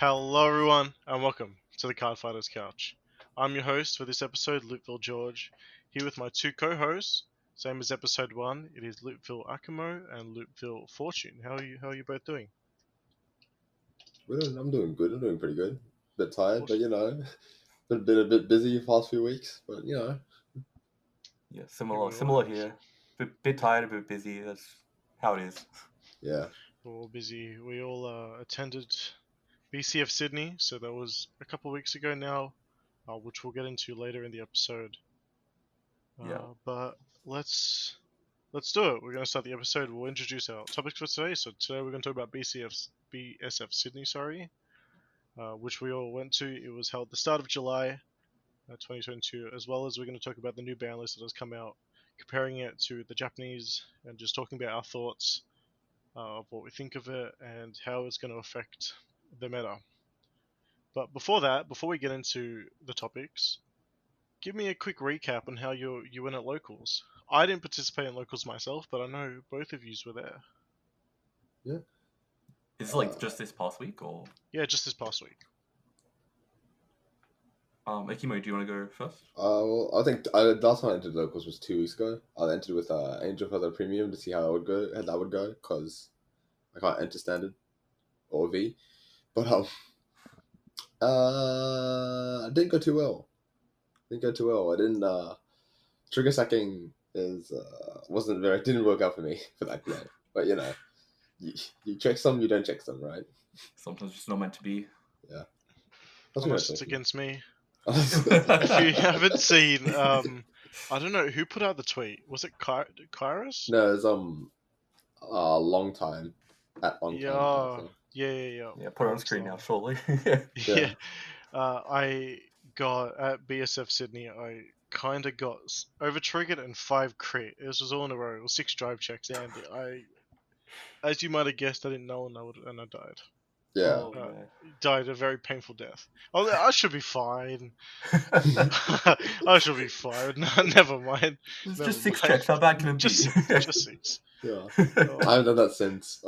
Hello everyone, and welcome to the Cardfighters Couch. I'm your host for this episode, Lupeville George, here with my two co-hosts. Same as episode 1, it is Lupeville Akimo and Lupeville Fortune. How are you both doing? I'm doing good. I'm doing pretty good. Bit tired, but been a bit busy the past few weeks. But Yeah, similar here. Bit tired, a bit busy. That's how it is. yeah. We're all busy. We all attended BSF Sydney, so that was a couple of weeks ago now, which we'll get into later in the episode. But let's do it. We're going to start the episode. We'll introduce our topics for today. So today we're going to talk about BSF Sydney, which we all went to. It was held the start of July 2022, as well as we're going to talk about the new ban list that has come out, comparing it to the Japanese, and just talking about our thoughts of what we think of it and how it's going to affect the meta. But before we get into the topics, give me a quick recap on how you went at locals. I didn't participate in locals myself, but I know both of yous were there. Yeah. Is it like just this past week or? Yeah, just this past week. Akimo, do you want to go first? Well, I think last time I entered locals was 2 weeks ago. I entered with Angel for the premium to see how that would go, because I can't enter standard or V. But I didn't go too well. I didn't trigger stacking didn't work out for me for that game. But you check some, you don't check some, right? Sometimes it's not meant to be. Yeah. Unless it's against me. If you haven't seen, I don't know who put out the tweet. Was it Kairos? No, it's a long time at on time. Yeah. Yeah, put it on screen now, shortly. Yeah. I got at BSF Sydney. I kind of got over triggered and 5 crit. This was all in a row. It was 6 drive checks, and as you might have guessed, I didn't know, and I died. Yeah. Died a very painful death. Oh, I should be fine. I should be fine. Never mind. It's just 6 checks. How bad can it be? Just 6. Yeah. I haven't done that since.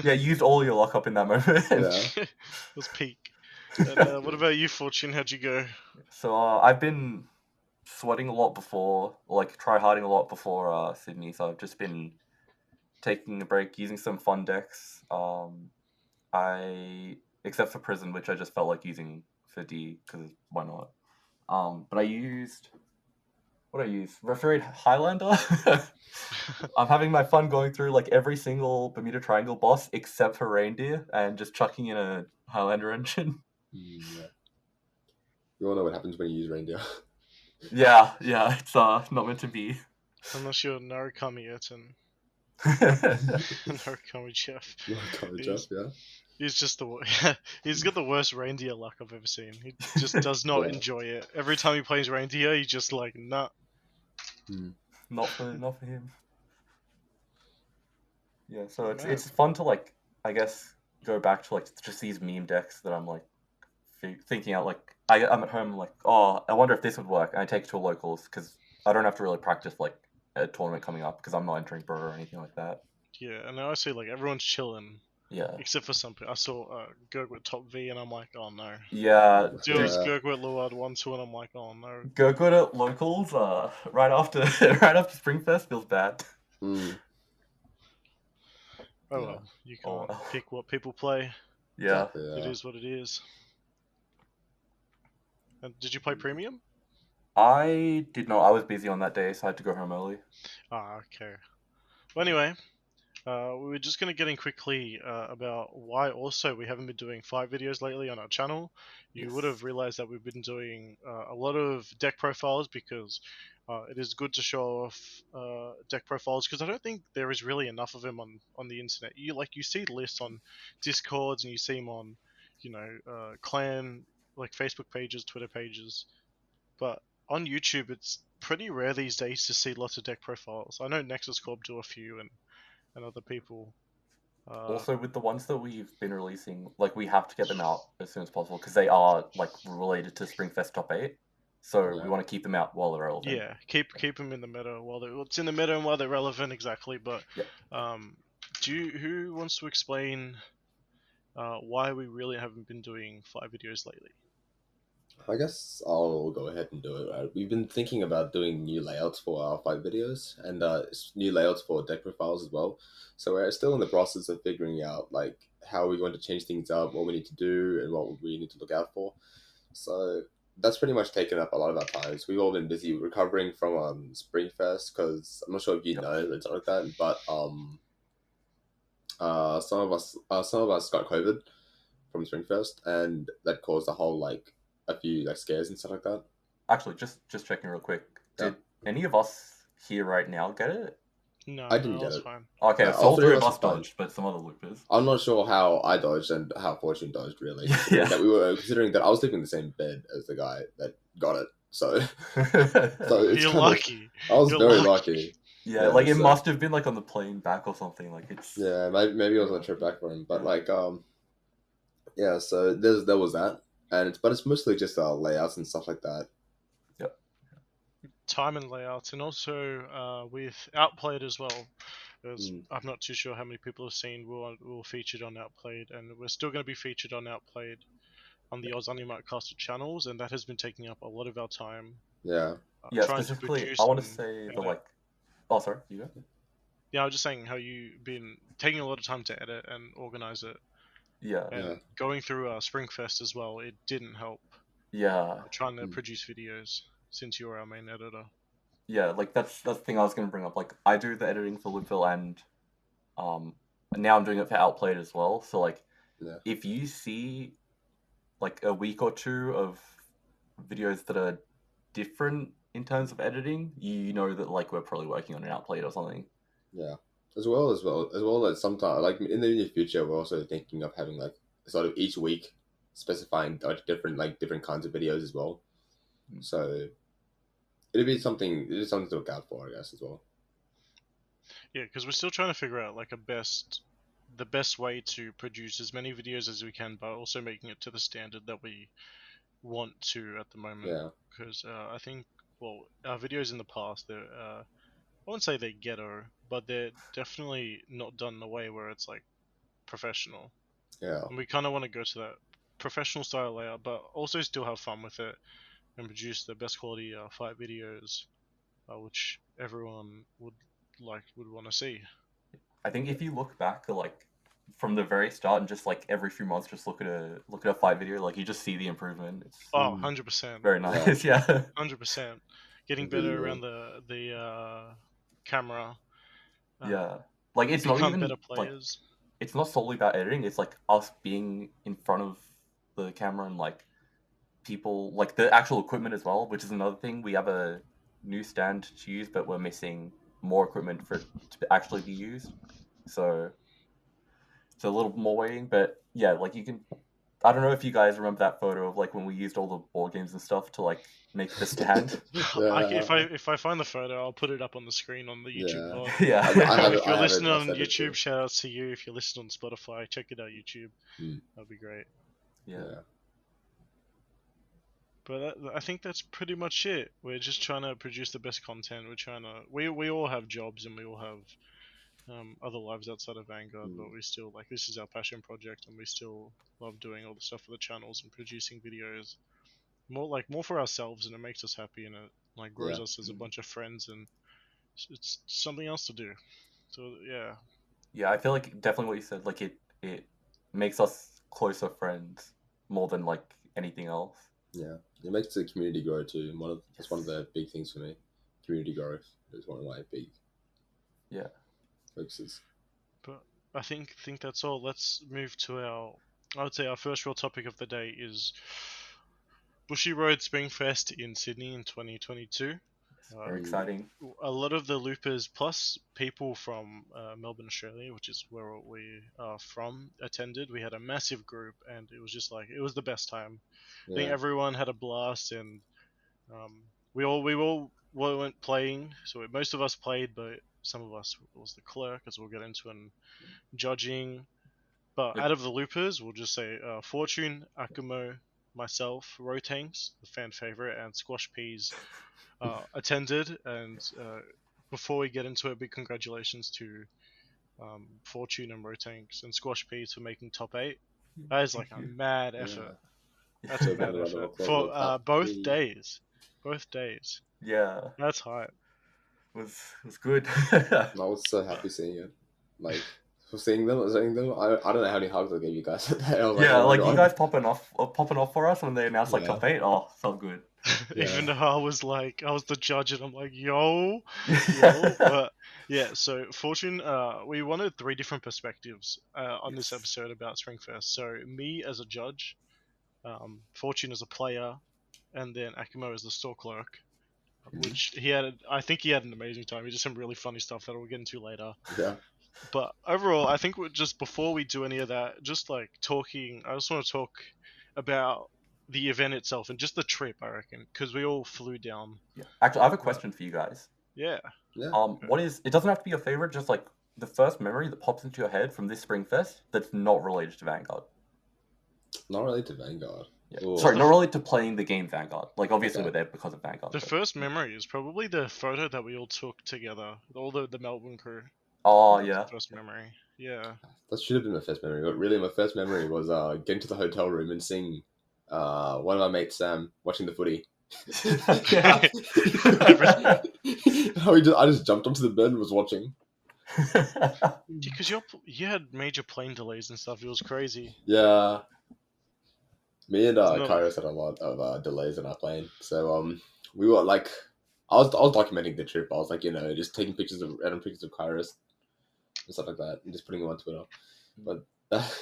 Yeah, you used all your lockup in that moment. Yeah. It was peak. And, what about you, Fortune? How'd you go? So I've been sweating a lot before, like try-harding a lot before Sydney. So I've just been taking a break, using some fun decks. Except for Prison, which I just felt like using for D, because why not? But I used... What I use? Refereed Highlander? I'm having my fun going through like every single Bermuda Triangle boss except for Reindeer and just chucking in a Highlander engine. Yeah. You all know what happens when you use Reindeer. Yeah, it's not meant to be. Unless you're Narukami Etten. Narukami Jeff. Narukami Jeff, yeah. He's just he's got the worst reindeer luck I've ever seen. He just does not enjoy it. Every time he plays reindeer, he's just like, nah. Not for him. Yeah, so it's fun to like, I guess, go back to like just these meme decks that I'm like thinking out. Like I'm at home like, oh, I wonder if this would work, and I take it to a locals because I don't have to really practice like a tournament coming up because I'm not entering Bro or anything like that. Yeah, and I see like everyone's chilling. Yeah. Except for some people. I saw Gurgwit top V and I'm like, oh no. Yeah. Deals Gurgwit Luard 1-2 and I'm like, oh no. Gurgwit at locals right after Springfest feels bad. Oh well, you can't pick what people play. Yeah. It is what it is. And did you play Premium? I did not. I was busy on that day, so I had to go home early. Okay. Well, anyway, we were just going to get in quickly about why also we haven't been doing 5 videos lately on our channel. You would have realized that we've been doing a lot of deck profiles because it is good to show off deck profiles because I don't think there is really enough of them on the internet. You see lists on Discords and you see them on, clan, like Facebook pages, Twitter pages, but on YouTube it's pretty rare these days to see lots of deck profiles. I know Nexus Corp do a few and other people. Also, with the ones that we've been releasing, like we have to get them out as soon as possible because they are like related to Springfest top 8. So we want to keep them out while they're relevant. Yeah, keep them in the meta it's in the meta and while they're relevant, exactly. But who wants to explain why we really haven't been doing 5 videos lately. I guess I'll go ahead and do it. Right? We've been thinking about doing new layouts for our 5 videos and new layouts for deck profiles as well. So we're still in the process of figuring out like how we're going to change things up, what we need to do, and what we need to look out for. So that's pretty much taken up a lot of our times. We've all been busy recovering from Springfest because I'm not sure if you know it's like that, but some of us got COVID from Springfest, and that caused a whole like a few like scares and stuff like that. Actually, just checking real quick. Did any of us here right now get it? No, I didn't no, get was it. fine. Okay, No, so all three of us are fine. dodged, but some other loopers. I'm not sure how I dodged and how Fortune dodged, really. Yeah. Considering that I was sleeping in the same bed as the guy that got it, so it's You're lucky. I was You're very lucky. Yeah, like it must have been like on the plane back or something. Like it's Yeah, maybe it was on a trip back for him, but like yeah. So there was that, and it's mostly just layouts and stuff like that. Yep. Time and layouts, and also with Outplayed as well. I'm not too sure how many people have seen we're featured on Outplayed, and we're still going to be featured on Outplayed on the Oz Animate Caster channels, and that has been taking up a lot of our time. Yeah. Yeah, specifically, I want to say the like. Oh, sorry, you go. Yeah, I was just saying how you've been taking a lot of time to edit and organize it. Yeah. And going through Springfest as well, it didn't help. Yeah. Trying to produce videos since you're our main editor. Yeah, like that's the thing I was going to bring up. Like I do the editing for Loopville, and now I'm doing it for Outplayed as well. So like, if you see like a week or two of videos that are different in terms of editing, you know that like we're probably working on an Outplayed or something. Yeah, as well as sometimes like in the near future, we're also thinking of having like sort of each week specifying different kinds of videos as well. So it'd be something to look out for, I guess, as well. Yeah, because we're still trying to figure out like the best way to produce as many videos as we can, but also making it to the standard that we want to at the moment. Yeah. Because I think, well, our videos in the past, they're I wouldn't say they're ghetto, but they're definitely not done in a way where it's like professional. Yeah. And we kind of want to go to that professional style layout, but also still have fun with it and produce the best quality fight videos, which everyone would want to see. I think if you look back like from the very start and just like every few months just look at a fight video, like you just see the improvement. It's 100%. Very nice. Yeah. 100%. Getting better around the camera. Yeah. Like it's not even better players. Like, it's not solely about editing, it's like us being in front of the camera and like people like the actual equipment as well, which is another thing. We have a new stand to use, but we're missing more equipment for it to actually be used. So it's a little more waiting, but yeah, like you can. I don't know if you guys remember that photo of like when we used all the board games and stuff to like make the stand. If I find the photo, I'll put it up on the screen on the YouTube pod. Yeah. If you're listening on YouTube, shout out to you. If you're listening on Spotify, check it out YouTube. That'd be great. Yeah. But I think that's pretty much it. We're just trying to produce the best content. We're trying to. We all have jobs and we all have other lives outside of Vanguard, but we still like this is our passion project, and we still love doing all the stuff for the channels and producing videos. More for ourselves, and it makes us happy, and it like grows us as a bunch of friends, and it's something else to do. So yeah. Yeah, I feel like definitely what you said. Like it makes us closer friends more than like anything else. Yeah, it makes the community grow too. That's one of the big things for me. Community growth is one of my big focuses. But I think that's all. Let's move to I would say our first real topic of the day is Bushy Road Springfest in Sydney in 2022. Very exciting. A lot of the loopers plus people from Melbourne, Australia, which is where we are from, attended. We had a massive group, and it was just like it was the best time. I think everyone had a blast, and we all weren't playing, so most of us played, but some of us was the clerk, as we'll get into, and judging. But out of the loopers, we'll just say Fortune, Akimo, myself, Rotangs, the fan favorite, and Squash Peas attended. And before we get into it, big congratulations to Fortune and Rotangs and Squash Peas for making top 8. That is like a mad effort. That's a mad effort for both days. Both days. Yeah, That's hype. it was good. I was so happy seeing it. Like, for seeing them, I don't know how many hugs I gave you guys. I was Yeah, oh my like you God. guys popping off for us when they announced like Yeah. top 8. Oh, felt good. Even though I was the judge and I'm like, yo. Yeah. But yeah, so Fortune, we wanted 3 different perspectives on this Yes. episode about Springfest. So me as a judge, Fortune as a player, and then Akimo as the store clerk. Which I think he had an amazing time. He did some really funny stuff that we'll get into later. Yeah. But overall, I think just before we do any of that, just like talking, I just want to talk about the event itself and just the trip, I reckon, because we all flew down. Yeah. Actually, I have a question for you guys. Yeah. What is? It doesn't have to be your favorite. Just like the first memory that pops into your head from this Springfest that's not related to Vanguard. Not related to Vanguard. Yeah. Sorry, not related to playing the game Vanguard. Like obviously we're there because of Vanguard. The first memory is probably the photo that we all took together, all the Melbourne crew. Oh yeah. First memory. Yeah. That should have been my first memory, but really my first memory was getting to the hotel room and seeing one of my mates, Sam, watching the footy. Yeah. I just jumped onto the bed and was watching. Because you had major plane delays and stuff. It was crazy. Yeah. Me and Kairos had a lot of delays in our plane, so we were like, I was documenting the trip. I was like, just taking random pictures of Kairos and stuff like that, and just putting them on Twitter. But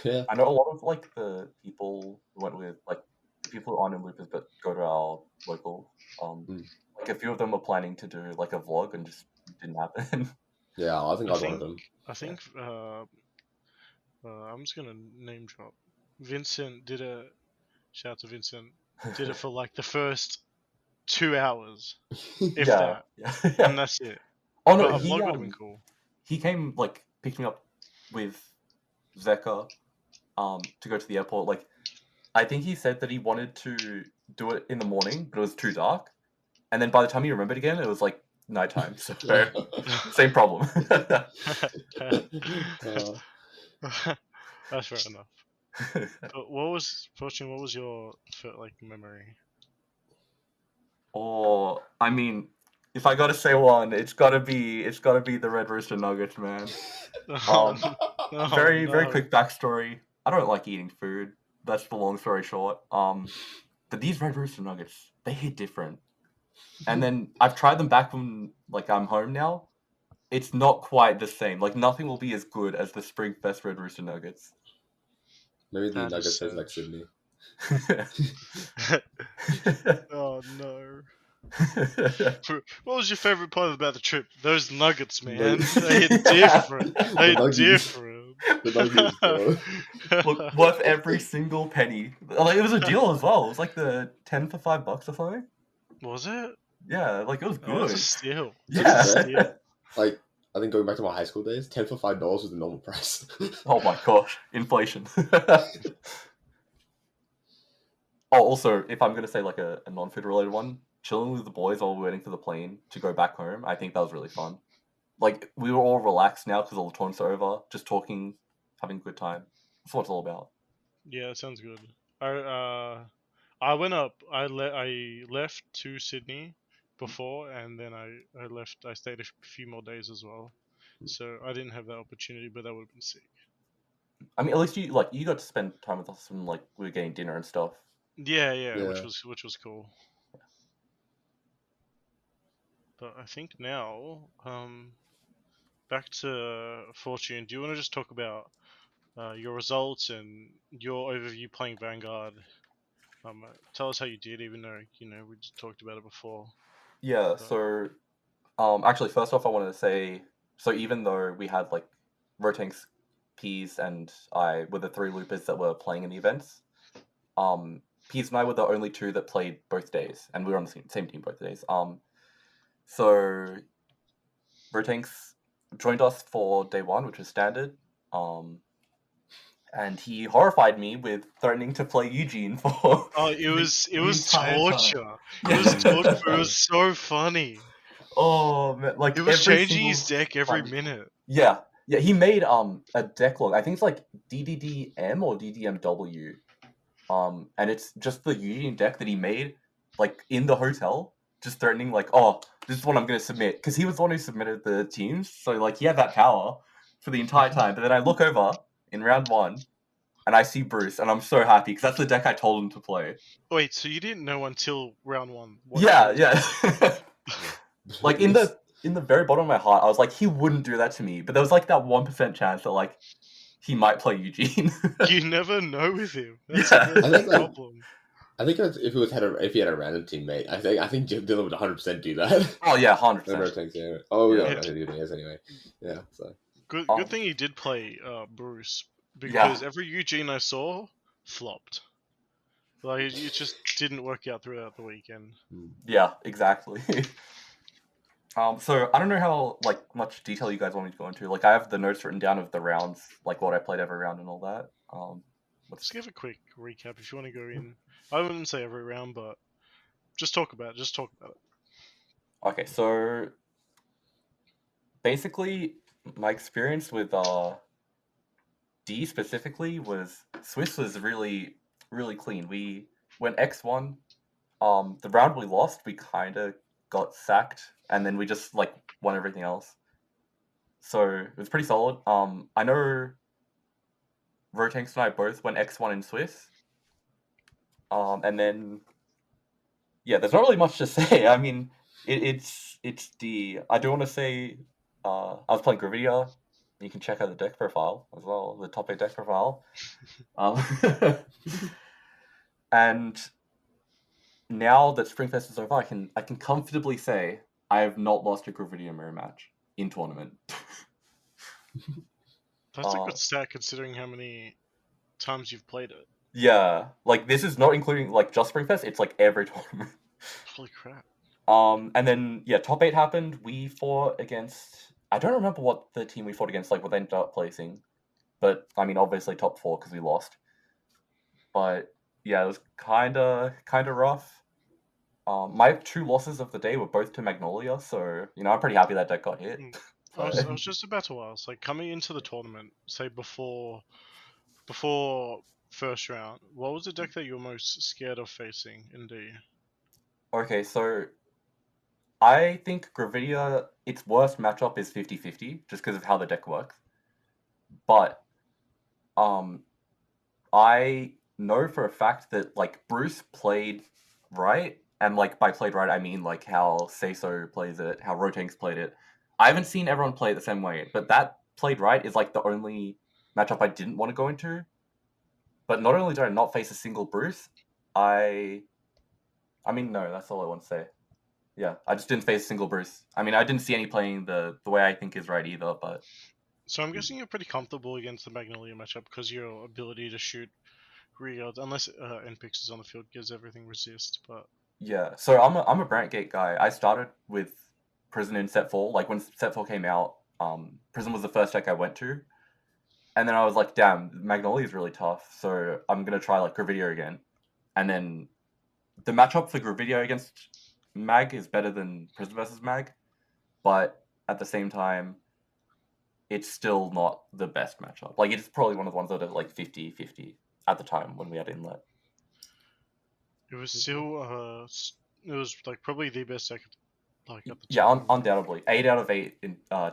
yeah, I know a lot of like the people who went with like people who aren't in Loopers but go to our local. Like a few of them were planning to do like a vlog and just didn't happen. Yeah, I think I was one of them. I think I'm just gonna name drop. Vincent did a shout out to Vincent. Did it for like the first 2 hours, if that, and that's it. Oh no, but a vlog would have been cool. He came like picked me up with Zeka, to go to the airport. Like, I think he said that he wanted to do it in the morning, but it was too dark. And then by the time he remembered again, it was like nighttime. So same problem. That's fair enough. But what was your like memory? Oh, I mean, if I gotta say one, it's gotta be the Red Rooster Nuggets, man. Very quick backstory. I don't like eating food. That's the long story short. But these Red Rooster Nuggets, they hit different. And then I've tried them back when like I'm home now. It's not quite the same. Like nothing will be as good as the Springfest Red Rooster Nuggets. Maybe the Nuggets taste like Sydney. Oh no. What was your favorite part about the trip? Those nuggets, man. They hit different. Different. The nuggets, bro. Look, worth every single penny. Like it was a deal as well. It was like the 10 for $5 or something. Was it? Yeah, like it was good. It was a steal. Yeah. Like, I think going back to my high school days, 10 for $5 was the normal price. Oh my gosh, inflation. Oh, also, if I'm gonna say like a non-food related one, chilling with the boys while we're waiting for the plane to go back home, I think that was really fun. Like we were all relaxed now because all the tournaments are over, just talking, having a good time. That's what it's all about. Yeah, it sounds good. I went up. I left to Sydney before, and then I left. I stayed a few more days as well, so I didn't have that opportunity, but that would have been sick. I mean, at least you got to spend time with us when like we were getting dinner and stuff. Yeah, which was cool. But I think now, back to Fortune. Do you want to just talk about your results and your overview playing Vanguard? Tell us how you did, even though we just talked about it before. Yeah. So, actually, first off, I wanted to say, so even though we had like Rotank's, Peas, and I were the 3 loopers that were playing in the events, Peas and I were the only 2 that played both days, and we were on the same team both days. So Rotank's joined us for day 1, which was standard. And he horrified me with threatening to play Eugene for. Oh, it was torture. It was torture. It was so funny. Oh man, like it was changing his deck every minute. Yeah, Yeah, he made a deck log. I think it's like DDDM or DDMW. And it's just the Eugene deck that he made, like in the hotel, just threatening, like, oh, this is what I'm gonna submit, because he was the one who submitted the teams, so like he had that power for the entire time. But then I look over in round 1, and I see Bruce, and I'm so happy because that's the deck I told him to play. Wait, so you didn't know until round 1? Yeah. Like in the very bottom of my heart, I was like, he wouldn't do that to me. But there was like that 1% chance that like he might play Eugene. You never know with him. That's Yeah. the I think, like, problem. I think if he had a random teammate, I think Dylan would 100% do that. Oh yeah, No 100%. tanks, yeah. Oh, Yeah. yeah, I think he is anyway. Yeah, so. Good thing he did play Bruce, Yeah. because every Eugene I saw flopped. Like, it just didn't work out throughout the weekend. Yeah, exactly. So I don't know how like much detail you guys want me to go into. Like I have the notes written down of the rounds, like what I played every round and all that. Let's give a quick recap if you want to go in. I wouldn't say every round, but just talk about it. Okay, so basically my experience with D specifically was Swiss was really, really clean. We went X1. The round we lost, we kind of got sacked, and then we just like won everything else. So it was pretty solid. I know Rotanks and I both went X1 in Swiss. And then yeah, there's not really much to say. I mean, it's D. I do want to say I was playing Gravidia. You can check out the deck profile as well, the top 8 deck profile. And now that Springfest is over, I can comfortably say I have not lost a Gravidia mirror match in tournament. That's a good stat considering how many times you've played it. Yeah, like this is not including like just Springfest. It's like every tournament. Holy crap! And then yeah, top 8 happened. We fought against. I don't remember what the team we fought against, like what they ended up placing, but I mean obviously top 4 because we lost. But yeah, it was kind of rough. My 2 losses of the day were both to Magnolia, so you know I'm pretty happy that deck got hit. I was just about to ask, like coming into the tournament, say before first round, what was the deck that you were most scared of facing in D? Okay, so I think Gravidia, its worst matchup is 50-50, just because of how the deck works. But I know for a fact that like Bruce played right, and like by played right I mean like how Seiso plays it, how Rotanks played it. I haven't seen everyone play it the same way, but that played right is like the only matchup I didn't want to go into. But not only did I not face a single Bruce, I mean no, that's all I want to say. Yeah, I just didn't face a single Bruce. I mean I didn't see any playing the way I think is right either, but So I'm guessing you're pretty comfortable against the Magnolia matchup because your ability to shoot rearguards, unless NPix is on the field, gives everything resist. But yeah, so I'm a Brantgate guy. I started with Prison in Set 4. Like when Set 4 came out, Prison was the first deck I went to. And then I was like, damn, Magnolia is really tough, so I'm gonna try like Gravidia again. And then the matchup for Gravidia against Mag is better than Prison versus Mag, but at the same time, it's still not the best matchup. Like it's probably one of the ones that are like 50-50 at the time when we had Inlet. it was still it was like probably the best deck like at the Yeah, time. undoubtedly. 8 out of 8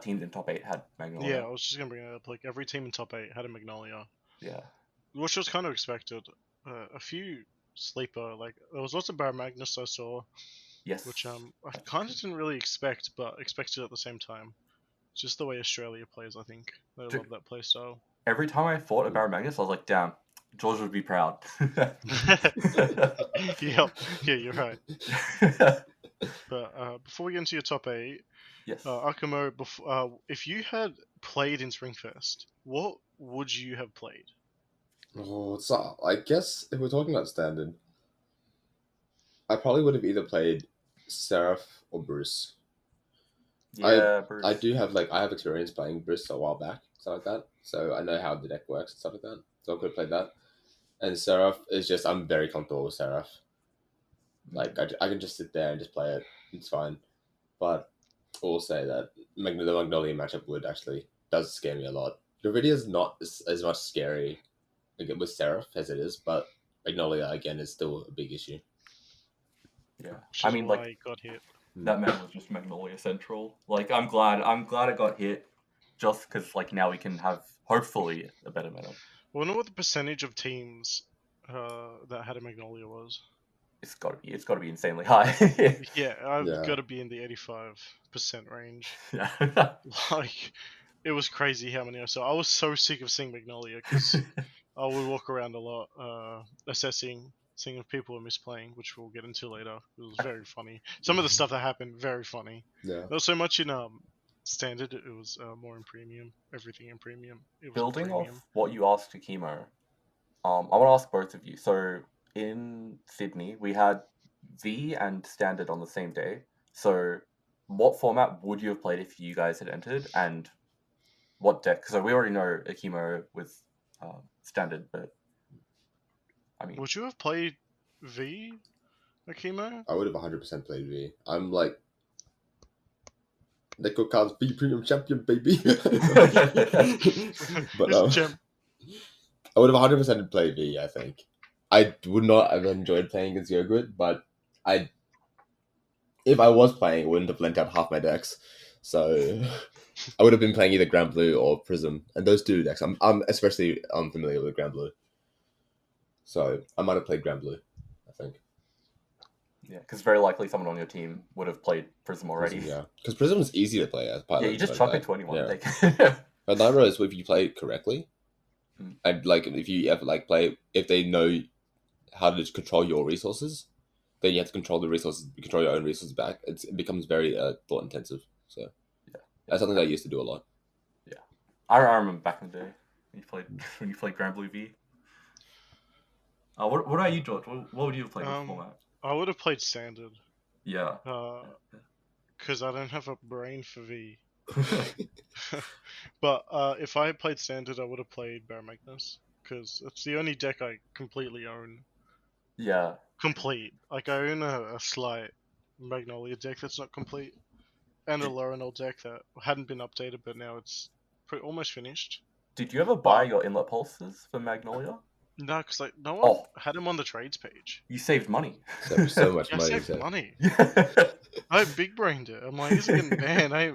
teams in top 8 had Magnolia. Yeah, I was just gonna bring it up. Like every team in top 8 had a Magnolia. Yeah. Which was kind of expected. A few sleeper, like there was lots of Bar Magnus I saw. Yes. Which I kind of didn't really expect, but expected at the same time. Just the way Australia plays, I think. I love that playstyle. Every time I fought a Bar Magnus, I was like, damn, George would be proud. Yeah, you're right. But before we get into your top 8, yes. Akimo, if you had played in Springfest, what would you have played? Oh, so I guess if we're talking about standard, I probably would have either played Seraph or Bruce. Yeah, Bruce. I do have I have experience playing Bruce a while back, stuff like that. So I know how the deck works and stuff like that. So I could have played that. And Seraph is just I'm very comfortable with Seraph. Like I can just sit there and just play it. It's fine. But I will say that the Magnolia matchup would actually does scare me a lot. Gravidia is not as much scary with Seraph as it is, but Magnolia again is still a big issue. Yeah, Which I is mean, why like it got hit. that man was just Magnolia Central. Like, I'm glad it got hit, just because like now we can have hopefully a better meta. I wonder what the percentage of teams that had a Magnolia was. It's got to be insanely high. Yeah, I've Yeah. got to be in the 85% range. Yeah. Like, it was crazy how many I saw. I was so sick of seeing Magnolia because I would walk around a lot, assessing, seeing if people were misplaying, which we'll get into later. It was very funny. Some of the stuff that happened, very funny. Yeah. Not so much in standard. It was more in premium. Everything in premium. It was Building premium. off what you asked Akimo, I want to ask both of you. So in Sydney, we had V and Standard on the same day. So what format would you have played if you guys had entered, and what deck? So we already know Akimo with Standard, but I mean, Would you have played V, Akimo? I would have 100% played V. I'm like Neko Cards V Premium Champion, baby. But He's a champ. I would have 100% played V, I think. I would not have enjoyed playing against Yogurt, but if I was playing, it wouldn't have lent out half my decks. So I would have been playing either Grand Blue or Prism, and those two decks. I'm especially unfamiliar with Grand Blue, so I might have played Grand Blue, I think. yeah, because very likely someone on your team would have played Prism already. Prism, yeah, because Prism is easy to play as pilot. Yeah, you just chuck it to anyone. Yeah. But Nitro is if you play it correctly, and like if you ever like play, if they know how to control your resources, then you have to control the resources, control your own resources back. It becomes very thought intensive. So yeah, that's something that I used to do a lot. Yeah, I remember back in the day when you played Grand Blue V. What about you, George? What would you have played with format? I would have played Standard. Yeah. Because I don't have a brain for V. But if I had played Standard, I would have played Baron Magnus. Because it's the only deck I completely own. Yeah. Complete. Like, I own a slight Magnolia deck that's not complete. And a Lorinol deck that hadn't been updated, but now it's almost finished. Did you ever buy your inlet pulses for Magnolia? No, because like no one had them on the trades page. You saved money. So much money. I saved money. I big brained it. I'm like, is it getting banned? I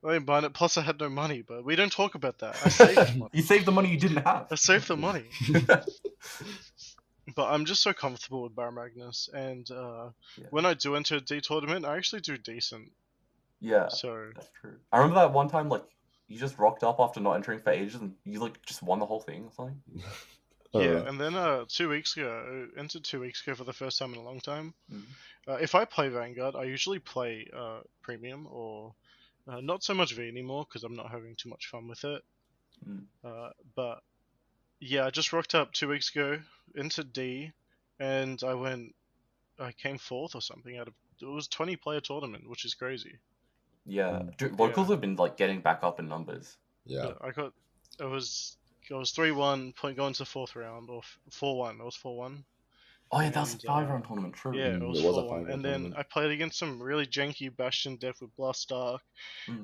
ain't buying it. Plus, I had no money, but we don't talk about that. I saved money. You saved the money you didn't have. I saved the money. But I'm just so comfortable with Baron Magnus, and when I do enter a D tournament, I actually do decent. Yeah, so that's true. I remember that one time, like, you just rocked up after not entering for ages, and you like just won the whole thing or something. Yeah, and then 2 weeks ago, I entered 2 weeks ago for the first time in a long time. If I play Vanguard, I usually play Premium or not so much V anymore because I'm not having too much fun with it. But yeah, I just rocked up 2 weeks ago, entered D, and I came fourth or something out of it was 20-player tournament, which is crazy. Yeah, locals have been like getting back up in numbers. Yeah, I was 3-1 going to the fourth round or 4-1. It was 4-1. Oh yeah, that was a 5-round tournament. True. Yeah, it was 4-1. And then I played against some really janky Bastion deck with Blast Dark,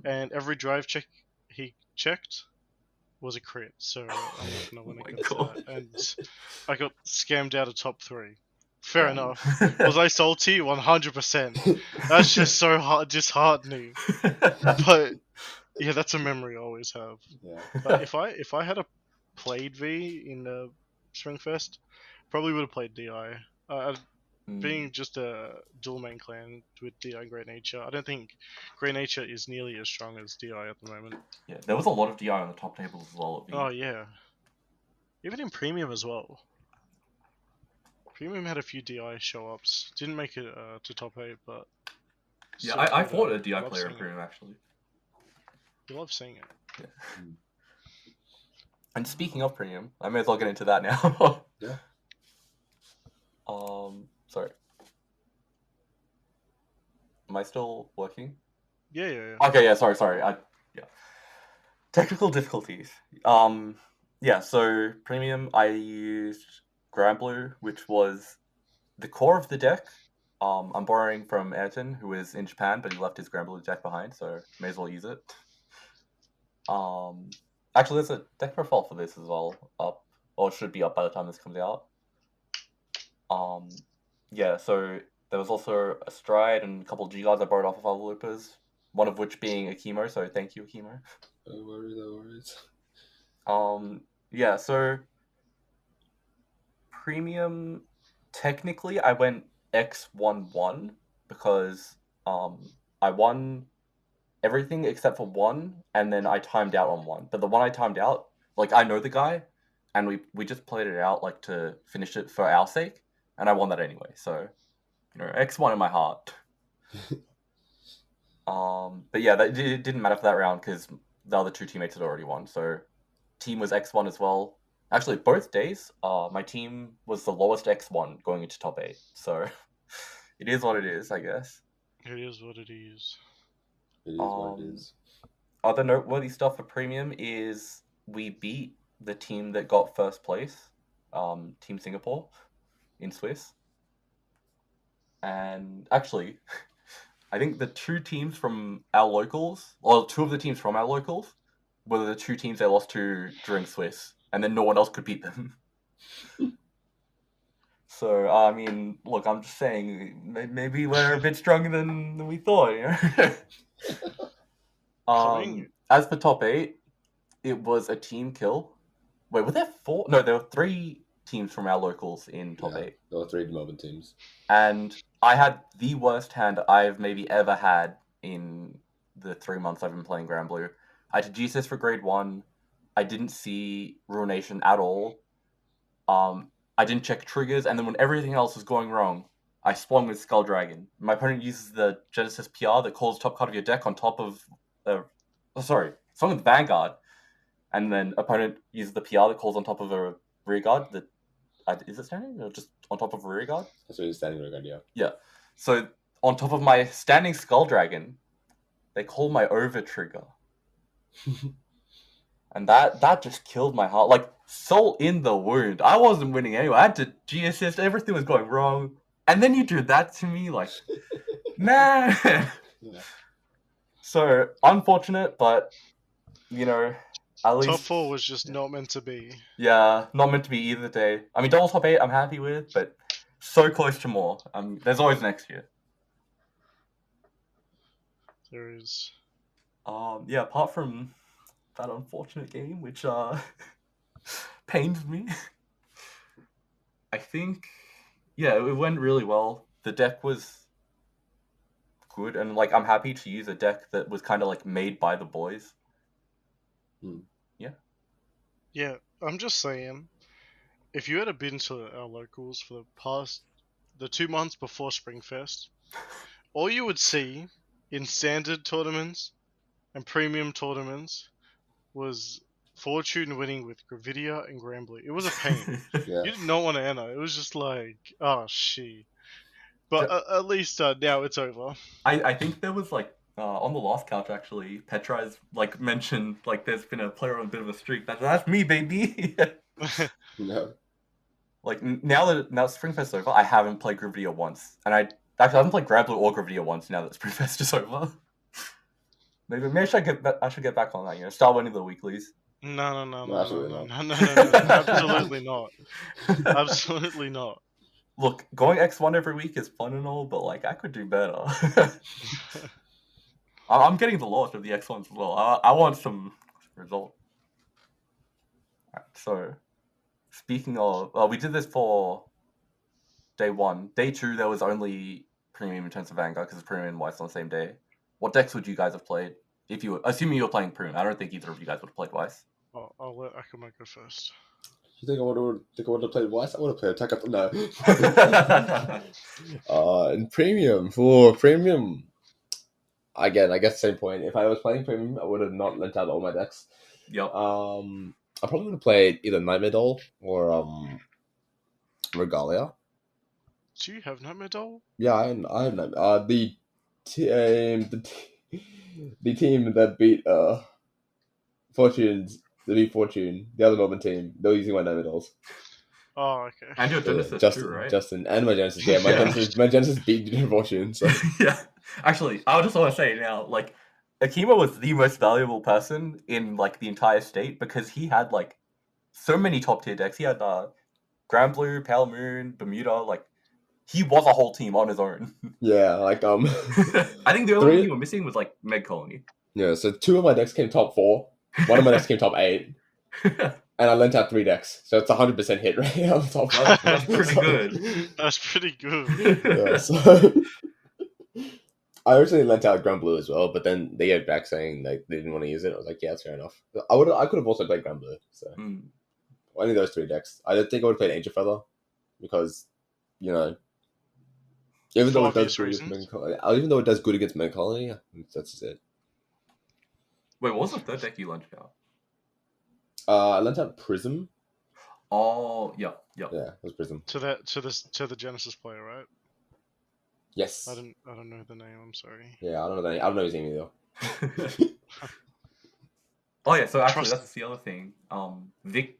and every drive check he checked was a crit. So I'm not gonna win against that. And I got scammed out of top 3. Fair enough. Was I salty? 100%. That's just so disheartening. But yeah, that's a memory I always have. Yeah. But if I had played V in the Springfest, probably would have played DI. Being just a dual main clan with DI and Great Nature, I don't think Great Nature is nearly as strong as DI at the moment. Yeah, there was a lot of DI on the top tables as well. Oh yeah, even in Premium as well. Premium had a few DI show-ups. Didn't make it to top 8, but... Yeah, I fought a DI player in Premium, actually. You love seeing it. Yeah. And speaking of Premium, I may as well get into that now. Yeah. Sorry. Am I still working? Yeah. Okay, yeah, sorry. Yeah. Technical difficulties. Yeah, so Premium, I used Grand Blue, which was the core of the deck. I'm borrowing from Ayrton, who is in Japan, but he left his Grand Blue deck behind, so may as well use it. Actually, there's a deck profile for this as well up, or it should be up by the time this comes out. Yeah, so there was also a Stride and a couple of G-Guards I borrowed off of other loopers, one of which being Akimo, so thank you, Akimo. No worries, no worries. Yeah, so premium, technically I went X11 because I won everything except for one, and then I timed out on one. But the one I timed out, like, I know the guy, and we just played it out, like, to finish it for our sake, and I won that anyway, so, you know, X1 in my heart. But yeah, it didn't matter for that round, because the other two teammates had already won, so team was X1 as well. Actually, both days, my team was the lowest X1 going into top 8, so it is what it is, I guess. It is what it is. It is what it is. Other noteworthy stuff for premium is we beat the team that got first place, Team Singapore, in Swiss. And actually, I think the two teams from our locals, or two of the teams from our locals, were the two teams they lost to during Swiss, and then no one else could beat them. So, I mean, look, I'm just saying, maybe we're a bit stronger than we thought, you know? As for top 8, it was a team kill. Wait, were there 4? No, there were 3 teams from our locals in top 8. There were 3 Melbourne teams. And I had the worst hand I've maybe ever had in the 3 months I've been playing Grand Blue. I did GSS for grade 1. I didn't see Ruination at all. I didn't check triggers, and then when everything else was going wrong, I spawned with Skull Dragon. My opponent uses the Genesis PR that calls top card of your deck on top of... spawned with Vanguard. And then opponent uses the PR that calls on top of a rear guard. Is it standing or just on top of a rear guard? That's really standing rear guard, yeah. Yeah. So on top of my standing Skull Dragon, they call my over trigger. And that just killed my heart. Like, soul in the wound. I wasn't winning anyway. I had to G-assist. Everything was going wrong. And then you do that to me, like, man. Yeah. So, unfortunate, but, you know, at least... Top 4 was just not meant to be. Yeah, not meant to be either day. I mean, double top 8 I'm happy with, but so close to more. There's always next year. There is. Yeah, apart from that unfortunate game, which pains me, I think, yeah, it went really well. The deck was good, and, like, I'm happy to use a deck that was kind of, like, made by the boys. Yeah. Yeah, I'm just saying, if you had been to our locals for the 2 months before Springfest, all you would see in standard tournaments and premium tournaments was Fortune winning with Gravidia and Grambly. It was a pain. Yeah. You did not want to enter. It was just like, oh, shit. But at least now it's over. I think there was, like, on the last couch, actually, Petra's, like, mentioned, like, there's been a player on a bit of a streak. That's me, baby! No. Like, now Springfest's over, I haven't played Gravidia once. And I haven't played Grand Blue or Gravidia once now that Springfest is over. Maybe I should get back on that, you know, start winning the weeklies. No, Absolutely absolutely not. Absolutely not. Look, going X1 every week is fun and all, but, like, I could do better. I'm getting the lot of the X1s as well. I want some result. Alright, so, speaking of... we did this for day 1. Day 2, there was only premium in terms of Vanguard, because it's premium and Weiss on the same day. What decks would you guys have played? Assuming you were playing premium. I don't think either of you guys would have played Weiss. I'll let Akimo go first. You think I would have played Weiss? I would have played Attack Up. No. And premium. For premium, again, I guess the same point. If I was playing premium, I would have not lent out all my decks. Yep. I probably would have played either Nightmare Doll or Regalia. Do you have Nightmare Doll? Yeah, I have Nightmare. The team that beat Fortune, the other Melbourne team, they're using my Nightmare Dolls. Oh, okay. And your Genesis Justin, too, right? Justin, and my Genesis. Yeah, my Genesis beat Fortune. So. Yeah. Actually, I just want to say now, like, Akimo was the most valuable person in like the entire state because he had like so many top tier decks. He had Grand Blue, Pale Moon, Bermuda. Like he was a whole team on his own. Yeah, like I think the only one you were missing was like Meg Colony. Yeah, so 2 of my decks came top 4. One of my decks came top 8. And I lent out 3 decks, so it's 100% hit rate on top. That's pretty good. That's pretty good. Yeah, so I originally lent out Grand Blue as well, but then they gave back saying like they didn't want to use it. I was like, yeah, that's fair enough. I could have also played Grand Blue, so only those 3 decks. I don't think I would have played Angel Feather because, you know, even though it does good against Mega Colony, that's just it. Wait, what was the third deck you lent out? I lent out Prism. Oh, yeah. Yeah, it was Prism. To the Genesis player, right? Yes. I don't know the name. I'm sorry. Yeah, I don't know the name. I don't know his name either. Oh yeah, so actually that's the other thing. Vic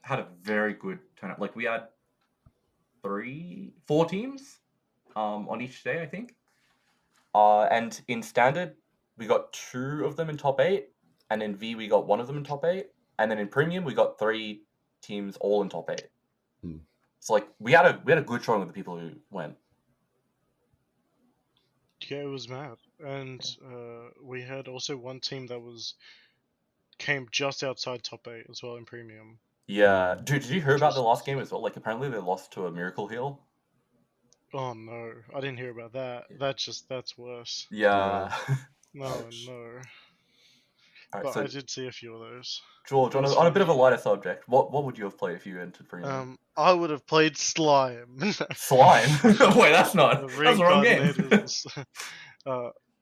had a very good turnout. Like we had 4 teams on each day, I think. And in standard we got 2 of them in top 8, and in V we got 1 of them in top 8, and then in premium we got 3 teams all in top 8. So like we had a good showing with the people who went. Yeah, it was mad, and we had also one team that came just outside top 8 as well in premium. Yeah, dude, did you hear about the last game as well? Like apparently they lost to a Miracle Heal. Oh no, I didn't hear about that. That's worse. Yeah. No. Alright, But so I did see a few of those. George, on a bit of a lighter subject, what would you have played if you entered premium? I would have played Slime. Slime? Wait, that's the wrong game.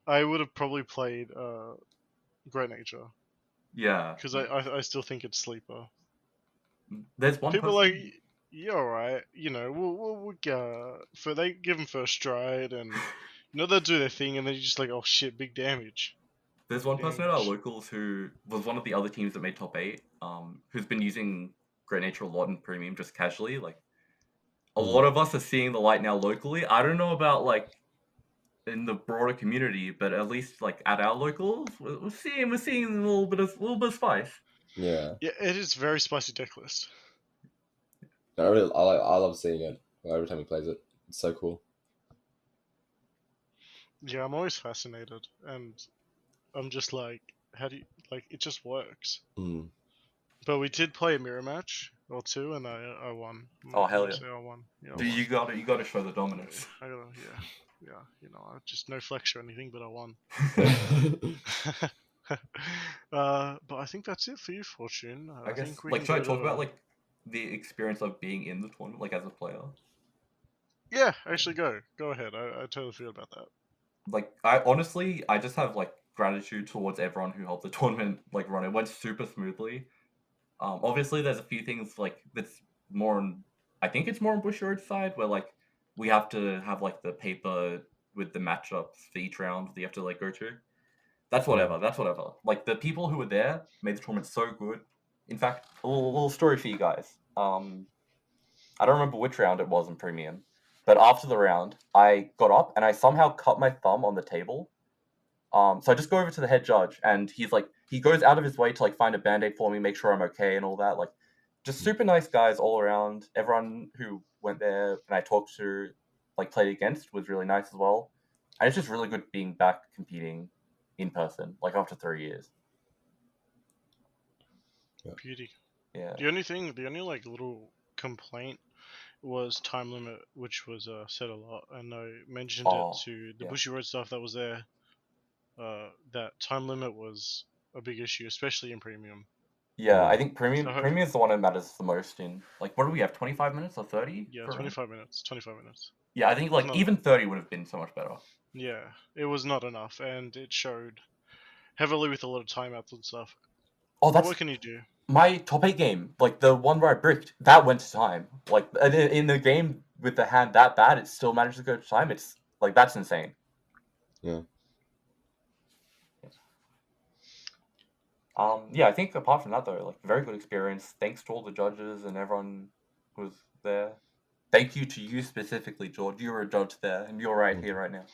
I would have probably played Great Nature. Yeah. Because I still think it's sleeper. There's one people person... like, you're alright, you know, we'll they give them first stride, and you know they'll do their thing, and then you're just like, oh shit, big damage. There's one person at our locals who was one of the other teams that made top 8, who's been using Great Nature a lot in premium just casually. Like a lot of us are seeing the light now locally. I don't know about like in the broader community, but at least like at our locals, we're seeing a little bit of spice. Yeah. Yeah, it is very spicy deck list. I love seeing it every time he plays it. It's so cool. Yeah, I'm always fascinated, and I'm just like, how do you, like, it just works. But we did play a mirror match or 2, and I won. Oh hell yeah! I won. Yeah, dude, you got to show the dominance. Yeah. You know, I just no flex or anything, but I won. But I think that's it for you, Fortune. I guess. Like, should I talk about like the experience of being in the tournament, like as a player? Yeah, actually, go ahead. I totally feel about that. Like, I just have like gratitude towards everyone who helped the tournament like run. It went super smoothly. Obviously, there's a few things like that's more on. I think it's more on Bushiroad's side where like we have to have like the paper with the matchups for each round that you have to like go to. That's whatever. Like the people who were there made the tournament so good. In fact, a little story for you guys. I don't remember which round it was in premium, but after the round, I got up and I somehow cut my thumb on the table. So I just go over to the head judge, and he's like, he goes out of his way to like find a band-aid for me, make sure I'm okay and all that. Like, just super nice guys all around. Everyone who went there and I talked to, like played against, was really nice as well. And it's just really good being back competing in person, like after 3 years. Beauty. Yeah. The only like little complaint was time limit, which was said a lot, and I mentioned it to the Bushiroad staff that was there. That time limit was a big issue, especially in premium. Yeah, I think premium is the one that matters the most in. Like, what do we have? 25 minutes or 30? Yeah, 25 minutes. 25 minutes. Yeah, I think like even 30 would have been so much better. Yeah, it was not enough, and it showed heavily with a lot of timeouts and stuff. What can you do? My top 8 game, like the one where I bricked, that went to time. Like in the game with the hand that bad, it still managed to go to time. It's like that's insane. Yeah. Yeah, I think apart from that though, like very good experience. Thanks to all the judges and everyone who was there. Thank you to you specifically, George. You were a judge there, and you're right here right now.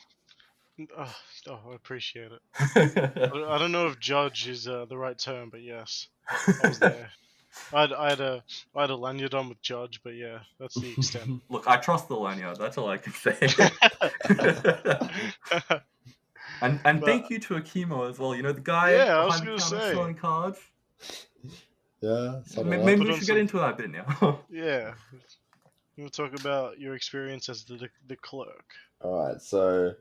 Oh, I appreciate it. I don't know if judge is the right term, but yes, I was there. I had a lanyard on with judge, but yeah, that's the extent. Look, I trust the lanyard. That's all I can say. And But thank you to Akimo as well. You know, the guy yeah, I was behind the gonna counter say. selling cards. Yeah, something like Maybe Put we on should get some. into that bit now. Yeah, we'll talk about your experience as the clerk. Alright, so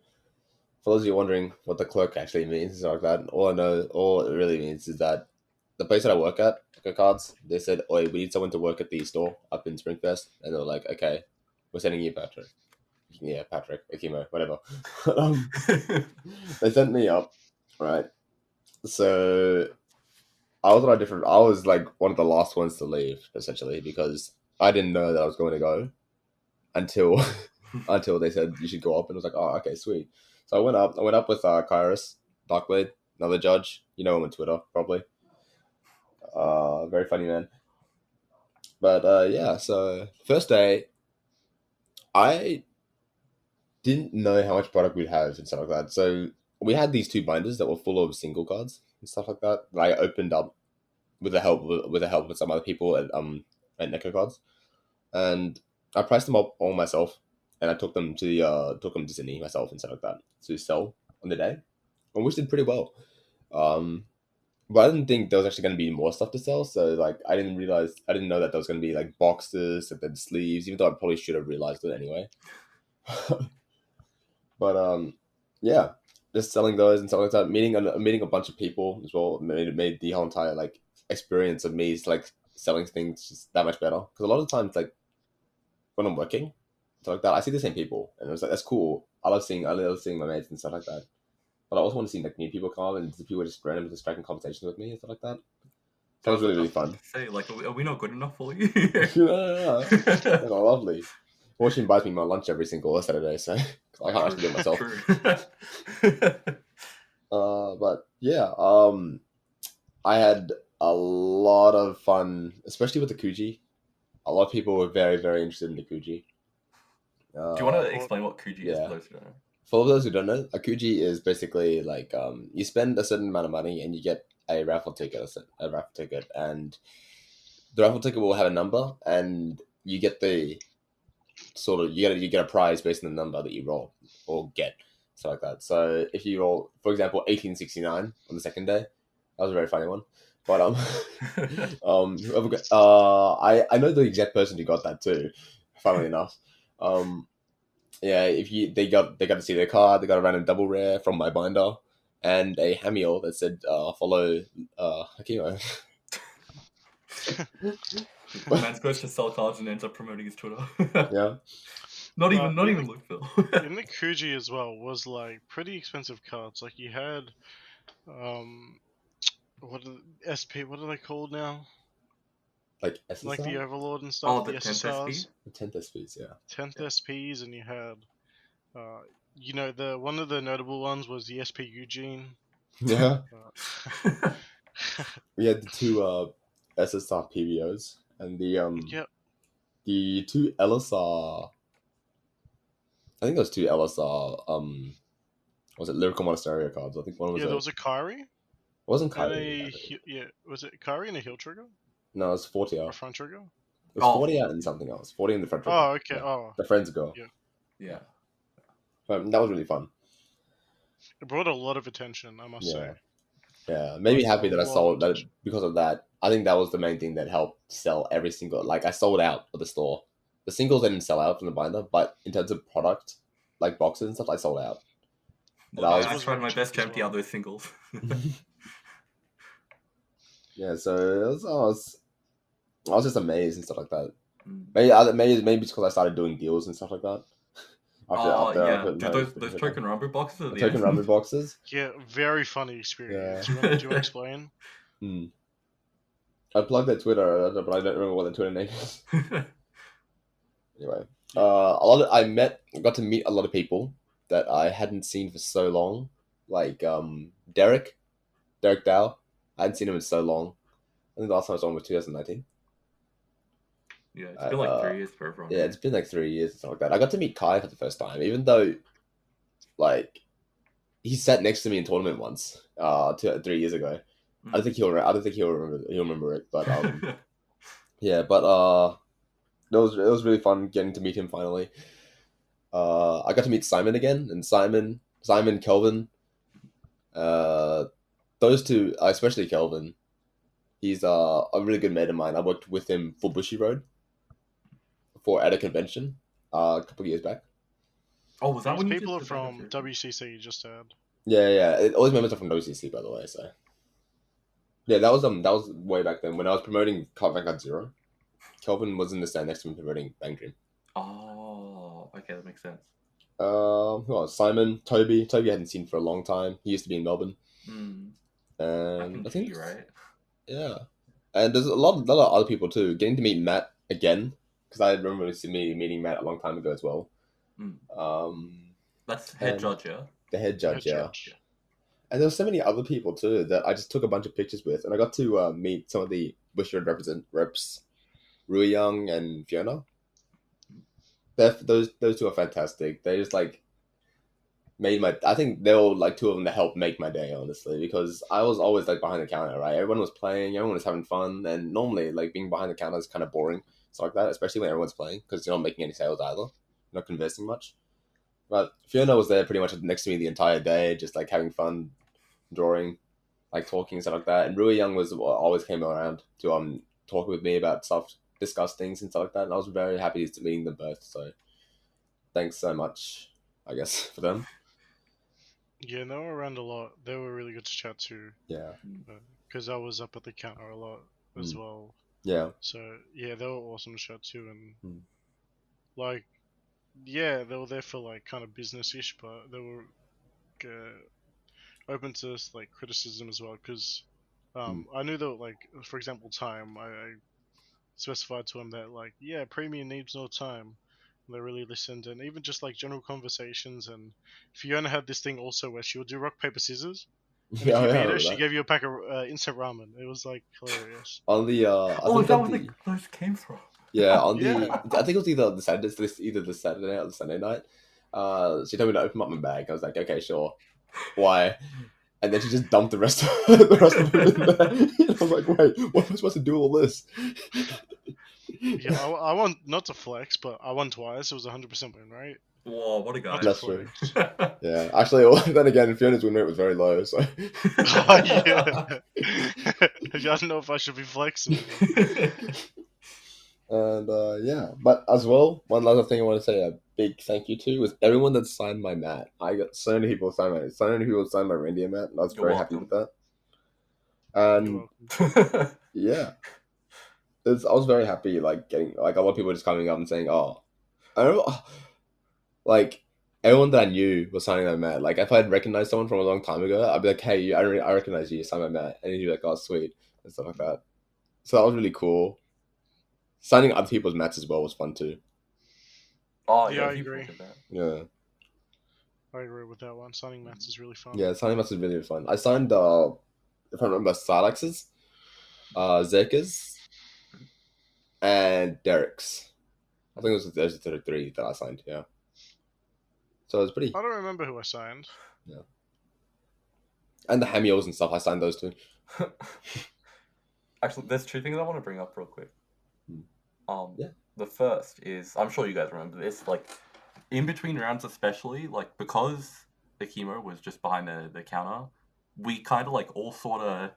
for those of you wondering what the clerk actually means and stuff like that, all I know, all it really means is that the place that I work at, Echo Cards, they said, "Oi, we need someone to work at the store up in Springfest," and they were like, "Okay, we're sending you, Patrick." Yeah, Patrick, Akimo, whatever. um, they sent me up, right? So I was on a different. I was like one of the last ones to leave, essentially, because I didn't know that I was going to go until until they said you should go up, and I was like, "Oh, okay, sweet." So I went up. I went up with Kairos, Darkblade, another judge. You know him on Twitter, probably. Very funny man. But yeah, so first day, I didn't know how much product we'd have and stuff like that. So we had these two binders that were full of single cards and stuff like that. That I opened up with the help of some other people at Neko Cards, and I priced them up all myself, and I took them to Sydney myself and stuff like that to sell on the day, and which did pretty well. Um, but I didn't think there was actually going to be more stuff to sell, so like I didn't know that there was going to be like boxes and then sleeves, even though I probably should have realized it anyway. But yeah, just selling those and stuff like that. Meeting a bunch of people as well made the whole entire like experience of me like selling things just that much better. Because a lot of times, like when I'm working, stuff like that, I see the same people, and it was like that's cool. I love seeing my mates and stuff like that. But I also want to see like new people come and the people just randomly just striking conversations with me and stuff like that. So that was really fun. Say, like, are we not good enough for you? Yeah, that's lovely. Well, she buys me my lunch every single Saturday, so I can't actually do it myself. But yeah, I had a lot of fun, especially with the Kuji. A lot of people were very, very interested in the Kuji. Do you want to explain what Kuji is for those who don't know? For those who don't know, a Kuji is basically like you spend a certain amount of money and you get a raffle ticket, and the raffle ticket will have a number, and you get the you get a prize based on the number that you roll or get, stuff like that. So if you roll, for example, 1869 on the second day, that was a very funny one. But I know the exact person who got that too. Funnily enough, yeah, if they got to see their card, they got a random double rare from my binder, and a Hamiel that said follow Akimo. Man's goes to sell cards and ends up promoting his Twitter. Yeah. Not even Luke Phil. In the Kuji as well was like pretty expensive cards. Like you had what are SP? What are they called now? Like SSR? Like the Overlord and stuff. Oh, the 10th SSRs. SP? The 10th SPs, yeah. 10th SPs, and you had, you know, the one of the notable ones was the SP Eugene. Yeah. We had the two SSR PBOs and the two LSR. I think those two LSR was it Lyrical Monasterio cards? I think one was there was a Kyrie. It wasn't Kyrie. Was it Kyrie and a heel trigger? No, it was 40 Or front trigger? It was 40 out and something else. 40 in the front trigger. Oh, okay. Yeah. Oh, the friends girl. Yeah. That was really fun. It brought a lot of attention, I must say. Yeah, made me happy that I sold that because of that. I think that was the main thing that helped sell every single. Like I sold out of the store. The singles didn't sell out from the binder, but in terms of product, like boxes and stuff, I sold out. And I tried my best to empty out those singles. Yeah, so I was just amazed and stuff like that. Maybe because I started doing deals and stuff like that. Those token rubber boxes. Token rubber boxes. Yeah, very funny experience. Yeah. Do you want to explain? I plugged their Twitter, but I don't remember what their Twitter name is. Anyway, I got to meet a lot of people that I hadn't seen for so long, like Derek Dow. I hadn't seen him in so long. I think the last time I saw him was 2019. Yeah, it's been like 3 years for everyone. Yeah, it's been like 3 years and stuff like that. I got to meet Kai for the first time, even though, like, he sat next to me in tournament once, 3 years ago. I don't think he'll remember it, but yeah, but it was really fun getting to meet him finally. I got to meet Simon again, and Simon, Kelvin. Those two, especially Kelvin. He's a really good mate of mine. I worked with him for Bushy Road at a convention a couple of years back. Oh, was that These when you people did are from WCC, you just said. Yeah. All his members are from WCC, by the way. So yeah, that was way back then when I was promoting Cardfighters Zero. Kelvin was in the stand next to me promoting Bang Dream. Oh, okay, that makes sense. Who else? Simon, Toby. Toby I hadn't seen for a long time. He used to be in Melbourne. And I think you're right. Yeah, and there's a lot of other people too. Getting to meet Matt again because I remember meeting Matt a long time ago as well. That's head judge, yeah. The head judge, yeah. And there's so many other people too that I just took a bunch of pictures with, and I got to meet some of the Bushroad reps, Rui Young and Fiona. Those two are fantastic. They just like made my. I think they were like two of them that helped make my day, honestly, because I was always like behind the counter, right? Everyone was playing, everyone was having fun, and normally like being behind the counter is kind of boring, stuff like that, especially when everyone's playing because you're not making any sales either, you're not conversing much. But Fiona was there pretty much next to me the entire day, just like having fun, drawing, like talking stuff like that. And Rui Young always came around to talk with me about stuff, discuss things and stuff like that. And I was very happy to meeting them both. So thanks so much, I guess, for them. Yeah, they were around a lot. They were really good to chat to. Yeah. Because I was up at the counter a lot as well. Yeah. So yeah, they were awesome to chat to, and like, yeah, they were there for like kind of business-ish, but they were open to like criticism as well. Because I knew that, like, for example, time. I specified to them that, like, yeah, premium needs more time. They really listened, and even just like general conversations. And Fiona had this thing also where she would do rock paper scissors, and if you beat her, she gave you a pack of instant ramen. It was like hilarious. On the is that where the close came from? Yeah, on the I think it was either the Saturday night or the Sunday night. She told me to open up my bag. I was like, okay, sure. Why? And then she just dumped the rest of it in there. I was like, wait, what am I supposed to do with all this? Yeah, I want not to flex, but I won twice. It was 100% win, right? Whoa, what a guy! That's true. Yeah, actually, then again, Fiona's win rate was very low, so. Oh, yeah. I don't know if I should be flexing. And yeah, but as well, one other thing I want to say a big thank you to was everyone that signed my mat. I got so many people signed my reindeer mat, and I was very happy with that. And yeah, I was very happy, like getting like a lot of people just coming up and saying, "Oh, I don't know," like everyone that I knew was signing my mat. Like if I had recognized someone from a long time ago, I'd be like, "Hey, I recognize you. Sign my mat," and he'd be like, "Oh, sweet," and stuff like that. So that was really cool. Signing other people's mats as well was fun too. Oh yeah, I agree. Yeah, I agree with that one. Signing mats is really fun. Yeah, signing mats is really fun. I signed, if I remember, Sarlax's, Zeka's, and Derek's. I think those are the three that I signed. Yeah. So it was pretty. I don't remember who I signed. Yeah. And the Hamios and stuff, I signed those too. Actually, there's two things I want to bring up real quick. Yeah. The first is, I'm sure you guys remember this, like, in between rounds especially, like, because Akimo was just behind the counter, we kind of, like, all sort of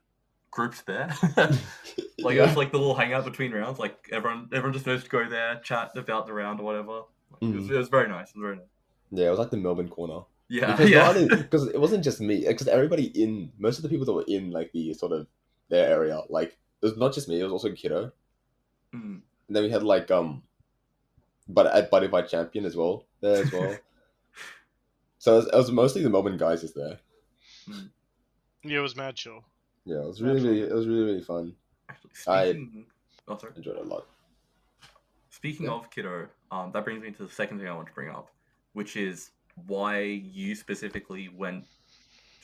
grouped there. Like, it was, like, the little hangout between rounds. Like, everyone just knows to go there, chat about the round or whatever. Like, it was very nice. Yeah, it was like the Melbourne corner. Yeah, because it wasn't just me. Because most of the people that were in, like, the sort of their area, like, it was not just me, it was also Kiddo. And then we had, like, Buddy Fight Champion as well, there as well. So it was mostly the Melbourne guys just there. Yeah, it was mad chill. Yeah, it was really fun. Actually, I enjoyed it a lot. Speaking of Kiddo, that brings me to the second thing I want to bring up, which is why you specifically went,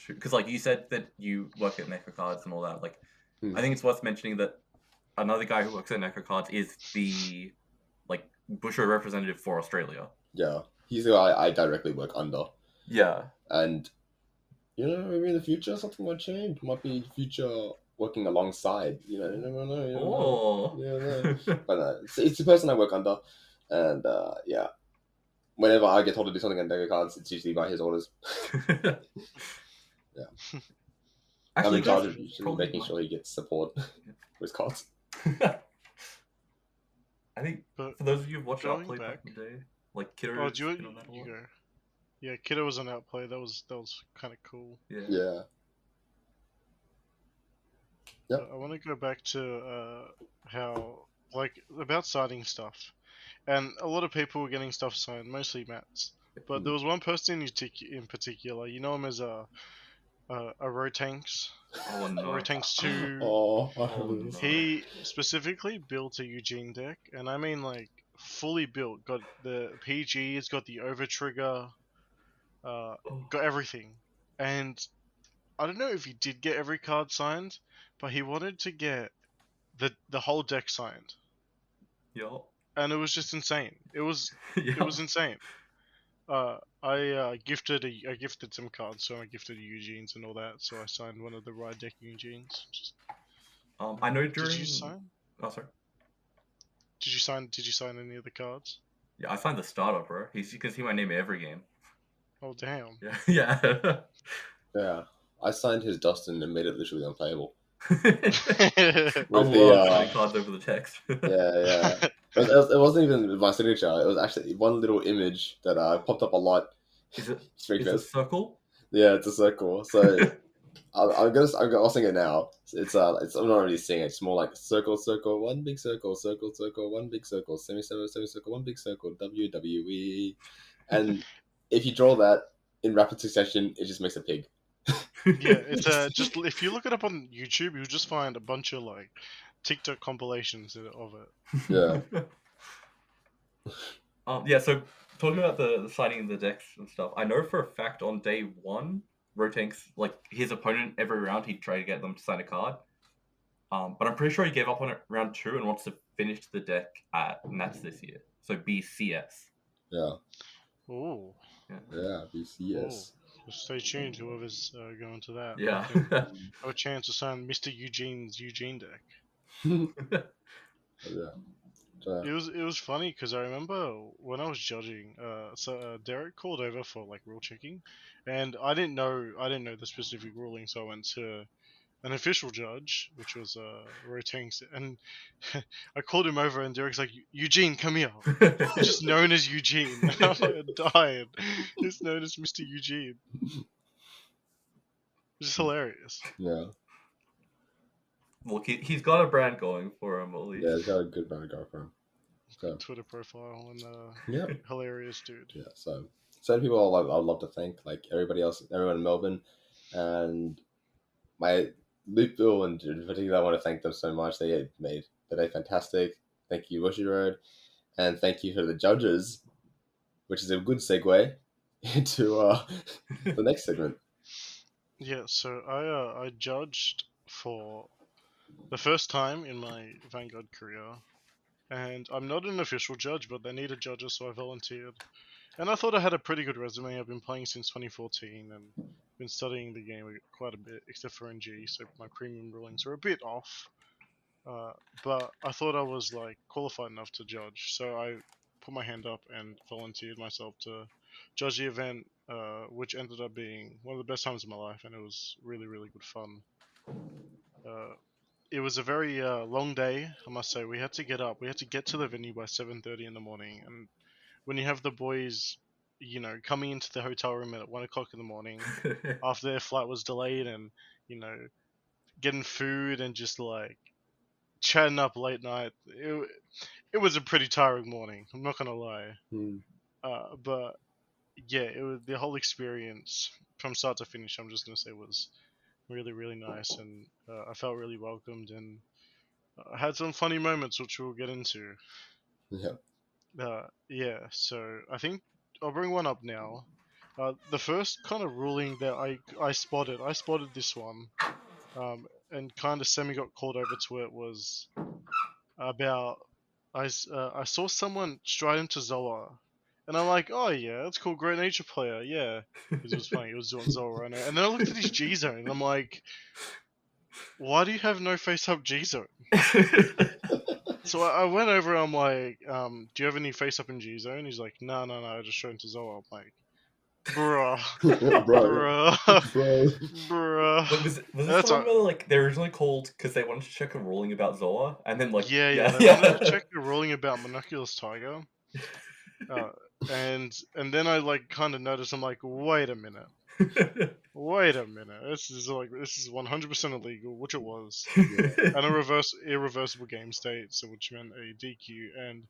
because like you said that you work at Mecha Cards and all that. Like, I think it's worth mentioning that another guy who works at Mecha Cards is the like Busher representative for Australia. Yeah, he's the guy I directly work under. Yeah, and maybe in the future something might change. Might be future working alongside. You never know. You never know. Oh. You never know. But it's the person I work under, and yeah. Whenever I get told to do something on Deco cards, it's usually by his orders. Yeah. I'm Actually, in charge of usually probably making might. sure he gets support with cards. I think But for those of you who've watched going Outplay back back, in the day, like Kiddo oh, has do you, been on that a you lot. go? Yeah, Kiddo was on Outplay. That was kind of cool. Yeah. Yeah. Yep. But I want to go back to how like about signing stuff, and a lot of people were getting stuff signed, mostly Matt's. But there was one person in particular. You know him as a Rotanks. Oh no. Rotanks 2. Oh, I Oh, remember this. no. He specifically built a Eugene deck, and I mean like fully built. Got the PG, it's got the over trigger, got everything. And I don't know if he did get every card signed, but he wanted to get the whole deck signed, Yeah. and it was just insane. It was Yeah. insane. I gifted some cards, so I gifted Eugenes and all that. So I signed one of the ride deck Eugenes. I know during. Did you sign? Oh, sorry. Did you sign any of the cards? Yeah, I signed the starter, bro. You can see my name every game. Oh damn. Yeah. Yeah. Yeah. I signed his Dustin and made it literally unplayable. I With love signing cards over the text. yeah. It wasn't even my signature. It was actually one little image that popped up a lot. Is it It's a circle? Yeah, it's a circle. So I'll sing it now. I'm not really singing it. It's more like circle, circle, one big circle, circle, circle, one big circle, semicircle, one big circle, WWE. And if you draw that in rapid succession, it just makes a pig. Yeah, it's just if you look it up on YouTube, you'll just find a bunch of like TikTok compilations of it. Yeah. Yeah, so talking about the signing of the decks and stuff, I know for a fact on day one, Rotanks, like his opponent every round, he'd try to get them to sign a card. But I'm pretty sure he gave up on it round 2 and wants to finish the deck at Nats this year. So BCS. Yeah. Oh. Yeah, BCS. So stay tuned, whoever's going to that. Yeah. Have a chance to sign Mr. Eugene's Eugene deck. Yeah. It was funny because I remember when I was judging, Derek called over for like rule checking, and I didn't know the specific ruling, so I went to an official judge, which was Rotanks, and I called him over, and Derek's like, Eugene, come here. He's just known as Eugene. I was like, dying. He's known as Mr. Eugene. It's just hilarious. Yeah. Look, he's got a brand going for him at least. Yeah, he's got a good brand going for him. Good Twitter profile and yeah, hilarious dude. Yeah, so certain people I'd love to thank, like everybody else, everyone in Melbourne, and my Luke Bill in particular. I want to thank them so much. They made the day fantastic. Thank you, Bushy Road, and thank you for the judges, which is a good segue into the next segment. Yeah, so I judged for the first time in my Vanguard career, and I'm not an official judge, but they needed judges, so I volunteered. And I thought I had a pretty good resume. I've been playing since 2014 and been studying the game quite a bit, except for NG, so my premium rulings are a bit off. But I thought I was like qualified enough to judge, so I put my hand up and volunteered myself to judge the event, which ended up being one of the best times of my life, and it was really, really good fun. It was a very long day, I must say. We had to get up. We had to get to the venue by 7:30 in the morning, and when you have the boys, coming into the hotel room at 1 o'clock in the morning after their flight was delayed, and getting food and just like chatting up late night, it was a pretty tiring morning. I'm not gonna lie. But yeah, it was the whole experience from start to finish. I'm just gonna say was really, really nice, and I felt really welcomed, and I had some funny moments which we'll get into. Yeah. So I think I'll bring one up now. The first kind of ruling that I spotted this one, and kind of semi got called over to it, was about I saw someone stride into Zoa And I'm like, oh yeah, that's cool, great nature player, yeah. Because it was funny, it was doing Zoro right now. And then I looked at his G zone, and I'm like, why do you have no face up G zone? So I went over, I'm like, do you have any face up in G zone? He's like, no, I just showed him to Zoro. I'm like, bruh, bro. bruh. Wait, was this That's the one where like they originally called because they wanted to check a ruling about Zoa, and then like yeah, they wanted to check the ruling about Monoculus Tiger. And then I like kind of noticed, I'm like, wait a minute, this is 100% illegal, which it was, and a irreversible game state, so which meant a DQ. And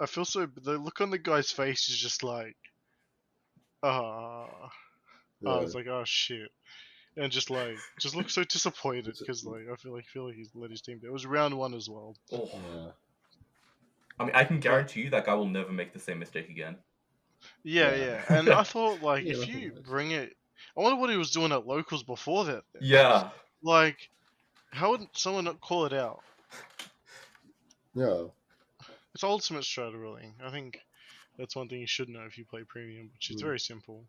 I feel so, the look on the guy's face is just like, I was like, oh shit, and just look so disappointed because like I feel like he's let his team down. It was round 1 as well. Oh. Yeah. I mean, I can guarantee you that guy will never make the same mistake again. Yeah. And I thought, like, Yeah, if nothing you works. bring it, I wonder what he was doing at locals before that. Then. Yeah. Like, how would someone not call it out? Yeah. It's ultimate strata ruling. I think that's one thing you should know if you play premium, which is very simple.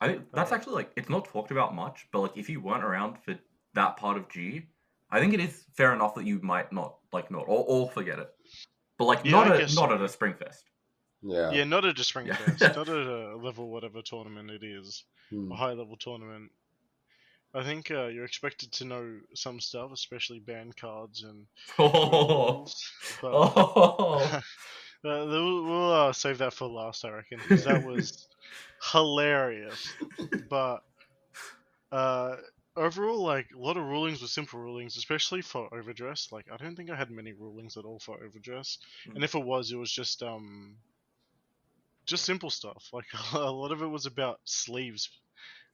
I think that's actually like it's not talked about much, but like if you weren't around for that part of G, I think it is fair enough that you might not or forget it. But like Yeah, I not guess at so. a Springfest. Yeah. Not at a Springfest, Yeah. not at a level whatever tournament it is, a high level tournament. I think you're expected to know some stuff, especially ban cards and rules. But we'll save that for last, I reckon, because that was hilarious. But overall, like a lot of rulings were simple rulings, especially for overdress. Like I don't think I had many rulings at all for overdress, and if it was just simple stuff. Like a lot of it was about sleeves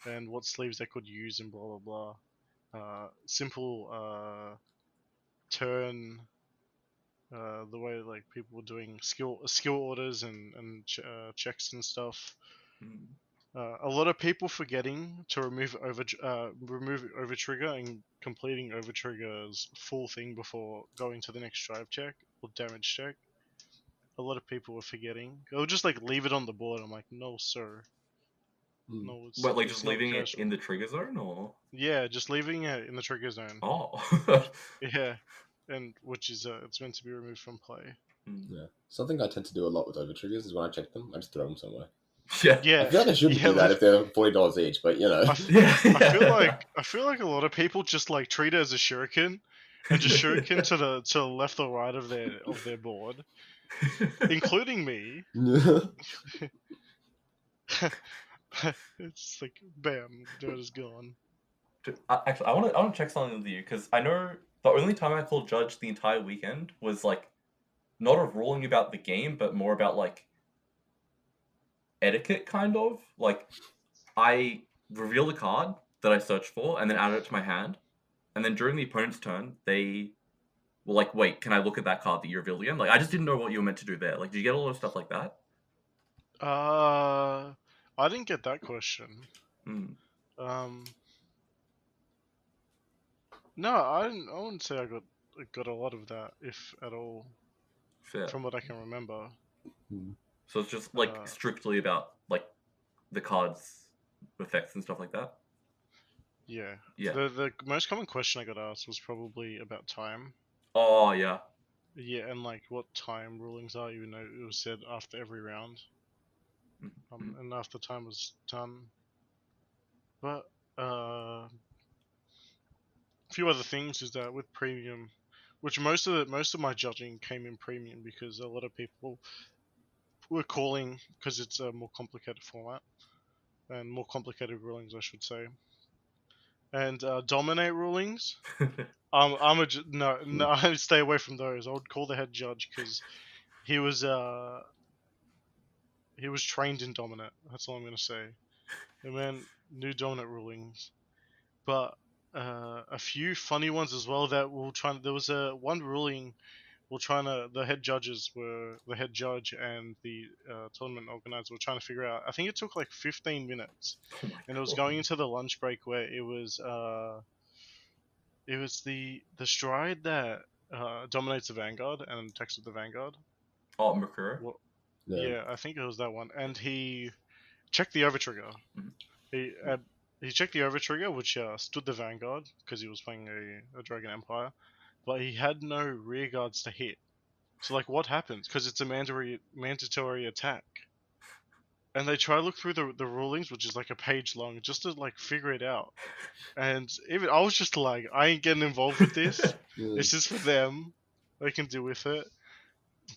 and what sleeves they could use and blah blah blah. Simple turn. The way like people were doing skill orders and checks and stuff. A lot of people forgetting to remove over trigger and completing over trigger's full thing before going to the next drive check or damage check. A lot of people were forgetting. They'll just like leave it on the board. I'm like, no, sir. No, it's But like it's just not leaving it casual. in the trigger zone, or Yeah, just leaving it in the trigger zone. oh, Yeah, and which is it's meant to be removed from play. Yeah. Something I tend to do a lot with over triggers is when I check them, I just throw them somewhere. yeah. I feel like I shouldn't do that if they're $40 each, but you know. I feel like a lot of people just like treat it as a shuriken, and just shuriken to the left or right of their board, including me. It's like bam, dirt is gone. Actually, I want to check something with you because I know the only time I called judge the entire weekend was like not a ruling about the game, but more about like etiquette, kind of. Like I reveal the card that I searched for and then add it to my hand, and then during the opponent's turn, they were like, "Wait, can I look at that card that you revealed again?" Like I just didn't know what you were meant to do there. Like, did you get a lot of stuff like that? I didn't get that question. No, I wouldn't say I got a lot of that, if at all. Fair. From what I can remember. So it's just like strictly about like the cards effects and stuff like that. Yeah. Yeah. The most common question I got asked was probably about time. Oh yeah. Yeah, and like what time rulings are, even though it was said after every round. And after time was done. But a few other things is that with premium, which most of my judging came in premium because a lot of people were calling because it's a more complicated format and more complicated rulings, I should say. And dominate rulings, I stay away from those. I would call the head judge because he was trained in dominant. That's all I'm gonna say. And man, new dominant rulings, but a few funny ones as well that we'll try. There was one ruling. The head judges were the head judge and the tournament organizer were trying to figure out. I think it took like 15 minutes, and it was going into the lunch break where it was the stride that dominates the Vanguard and attacks with the Vanguard. Oh, Mercure. Yeah, I think it was that one. And he checked the overtrigger. Mhm. He checked the overtrigger, which stood the Vanguard because he was playing a Dragon Empire, but he had no rear guards to hit. So like, what happens? Because it's a mandatory attack. And they try to look through the rulings, which is like a page long, just to like figure it out. And even I was just like, I ain't getting involved with this. This is for them. They can deal with it.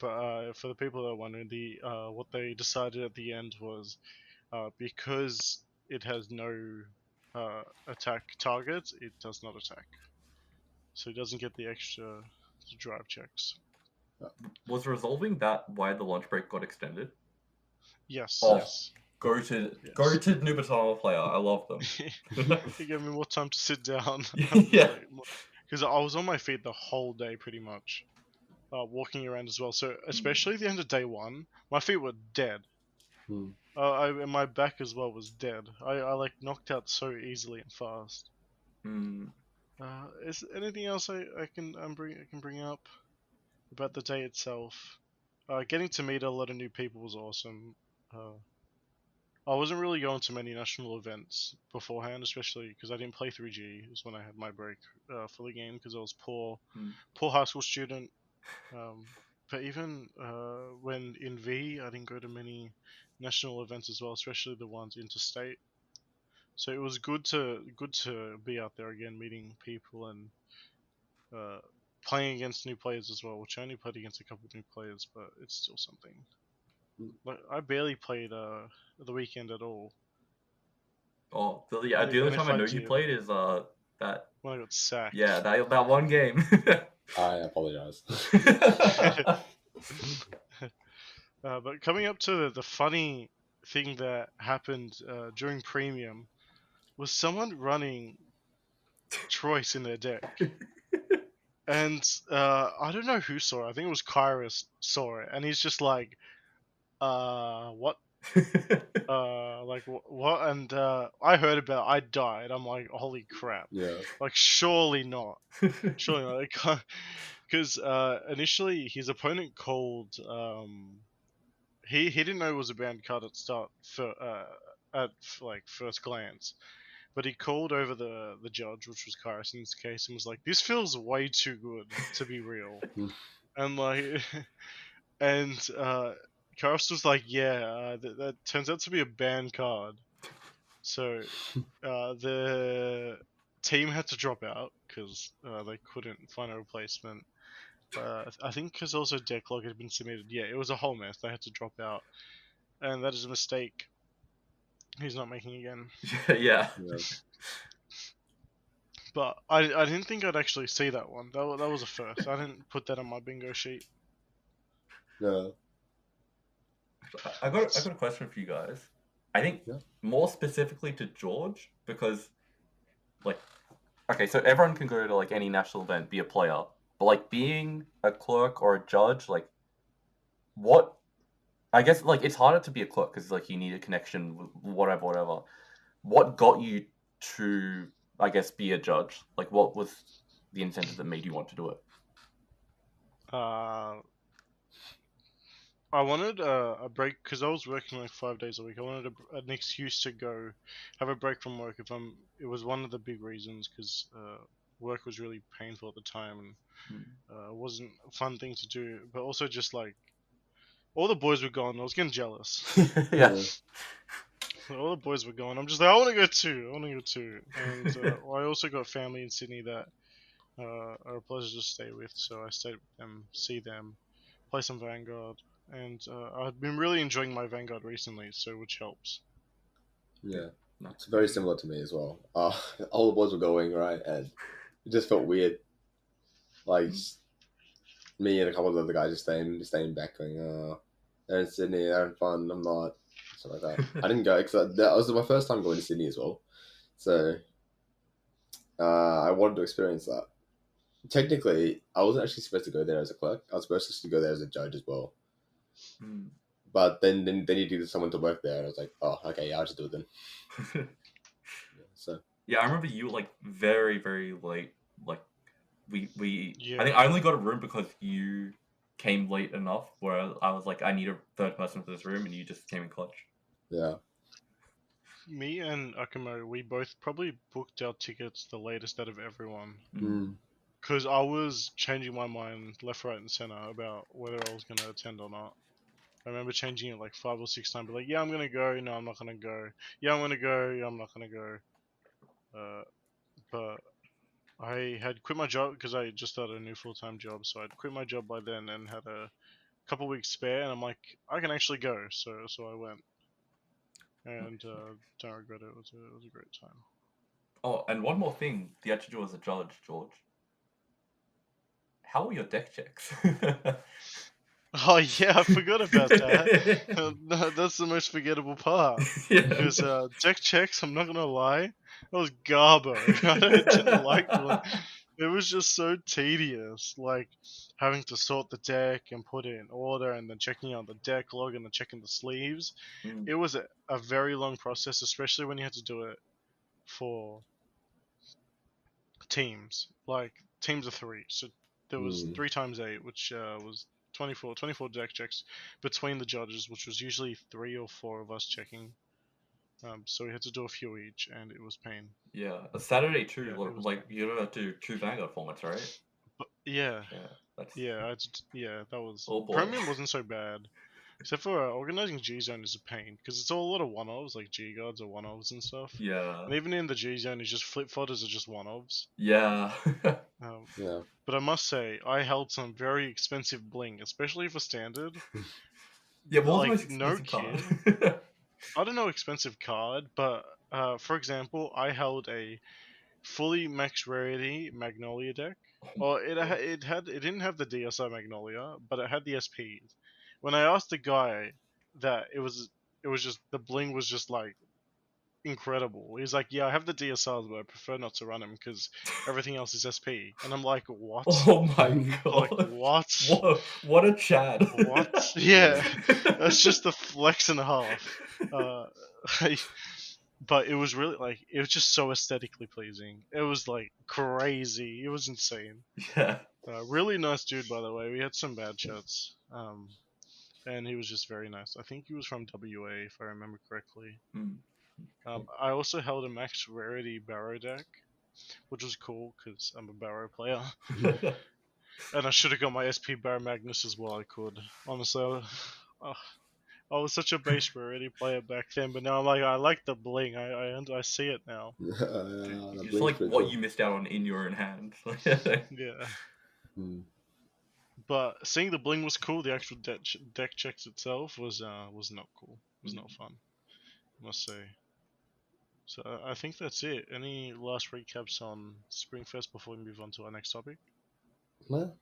But for the people that are wondering, what they decided at the end was because it has no attack targets, it does not attack. So it doesn't get the extra drive checks. Was resolving that why the lunch break got extended? Yes. Oh, Yes. Goated Yes. Nubatama player. I love them. It gave me more time to sit down. Yeah. Because I was on my feet the whole day pretty much, walking around as well. So especially the end of day one, my feet were dead. And my back as well was dead. I like knocked out so easily and fast. Is there anything else I can bring up about the day itself? Getting to meet a lot of new people was awesome. I wasn't really going to many national events beforehand, especially because I didn't play 3G. It was when I had my break for the game because I was poor high school student. But even when in V, I didn't go to many national events as well, especially the ones interstate. So it was good to be out there again, meeting people and playing against new players as well. Which I only played against a couple of new players, but it's still something. Like I barely played the weekend at all. Oh, the only time I know you played is that when I got sacked. Yeah, that one game. I apologize. But coming up to the funny thing that happened during Premium was someone running Troyes in their deck. And I don't know who saw it. I think it was Kyrus saw it. And he's just like, what? Like, what? And I heard about it. I died. I'm like, holy crap. Yeah. Like, surely not. Surely not. Because initially his opponent called... He didn't know it was a banned card at start at like first glance, but he called over the judge, which was Kyrus in this case, and was like, "This feels way too good to be real," and like, and Kyrus was like, "Yeah, that turns out to be a banned card," so the team had to drop out because they couldn't find a replacement. I think because also deck log had been submitted. Yeah, it was a whole mess. They had to drop out. And that is a mistake he's not making again. Yeah. But I didn't think I'd actually see that one. That was a first. I didn't put that on my bingo sheet. No. I got a question for you guys. I think more specifically to George, because like, okay, so everyone can go to like any national event, be a player, but like being a clerk or a judge, like what? I guess like it's harder to be a clerk because like you need a connection, whatever. What got you to, I guess, be a judge? Like, what was the incentive that made you want to do it? I wanted a break because I was working like 5 days a week. I wanted an excuse to go have a break from work. It was one of the big reasons because work was really painful at the time and it wasn't a fun thing to do. But also just like all the boys were gone. I was getting jealous. Yeah. All the boys were going. I'm just like, I want to go too. And I also got family in Sydney that are a pleasure to stay with. So I stayed with them, see them, play some Vanguard. And I've been really enjoying my Vanguard recently, so which helps. Yeah. It's very similar to me as well. All the boys were going, right? And it just felt weird. Like, me and a couple of other guys just staying back going, they're in Sydney, they're having fun, I'm not. Something like that. I didn't go because that was my first time going to Sydney as well. So I wanted to experience that. Technically, I wasn't actually supposed to go there as a clerk. I was supposed to go there as a judge as well. But then you needed someone to work there, and I was like, oh, okay, yeah, I'll just do it then. Yeah, I remember you like very, very late. Like we Yeah. I think I only got a room because you came late enough where I was like, I need a third person for this room, and you just came in clutch. Yeah. Me and Akimo, we both probably booked our tickets the latest out of everyone. Mm. Because I was changing my mind left, right, and center about whether I was going to attend or not. I remember changing it like 5 or 6 times. But like, yeah, I'm going to go. No, I'm not going to go. Yeah, I'm going to go. Yeah, I'm not going to go. But I had quit my job because I just started a new full-time job. So I'd quit my job by then and had a couple weeks spare. And I'm like, I can actually go. So I went. And don't regret it. It was a great time. Oh, and one more thing, the actually as a judge, George. How were your deck checks? Oh yeah, I forgot about that. That's the most forgettable part. Because deck checks, I'm not gonna lie, that was garbo. I didn't like them. It was just so tedious, like having to sort the deck and put it in order, and then checking out the deck log and then checking the sleeves. Mm. It was a very long process, especially when you had to do it for teams, like teams of 3. So there was 3 times 8, which was 24 deck checks between the judges, which was usually 3 or 4 of us checking. So we had to do a few each, and it was pain. Yeah, a Saturday too. Yeah, it was Like pain. you don't have to do 2 Vanguard formats, right? But yeah, Yeah, that's that was oh boy. Premium wasn't so bad, except for organizing G Zone is a pain because it's all a lot of one-offs, like G guards or one-offs and stuff. Yeah, And even in the G Zone, it's just flip fodders are just one-offs. yeah, Yeah. But I must say, I held some very expensive bling, especially for standard. yeah. What was the Like, most no expensive card? kid. I don't know expensive card, but for example, I held a fully max rarity Magnolia deck. Or it didn't have the DSI Magnolia, but it had the SPs. When I asked the guy that it was just the bling was just like incredible. He's like, yeah, I have the DSRs, but I prefer not to run them because everything else is SP. And I'm like, what? Oh my Like, god! what? What a Chad! What? Yeah, that's just a flex and a half. I, but it was really like it was just so aesthetically pleasing. It was like crazy. It was insane. Yeah. Really nice dude, by the way. We had some bad chats. And he was just very nice. I think he was from WA, if I remember correctly. Mm. I also held a max rarity Barrow deck, which was cool because I'm a Barrow player. And I should have got my SP Barrow Magnus as well. I could. Honestly, I was such a base rarity player back then, but now I'm like, I like the bling. I see it now. The It's like pretty what cool. you missed out on in your own hand. Yeah. Mm. But seeing the bling was cool. The actual deck checks itself was not cool. It was not fun, I must say. So I think that's it. Any last recaps on Springfest before we move on to our next topic? Well,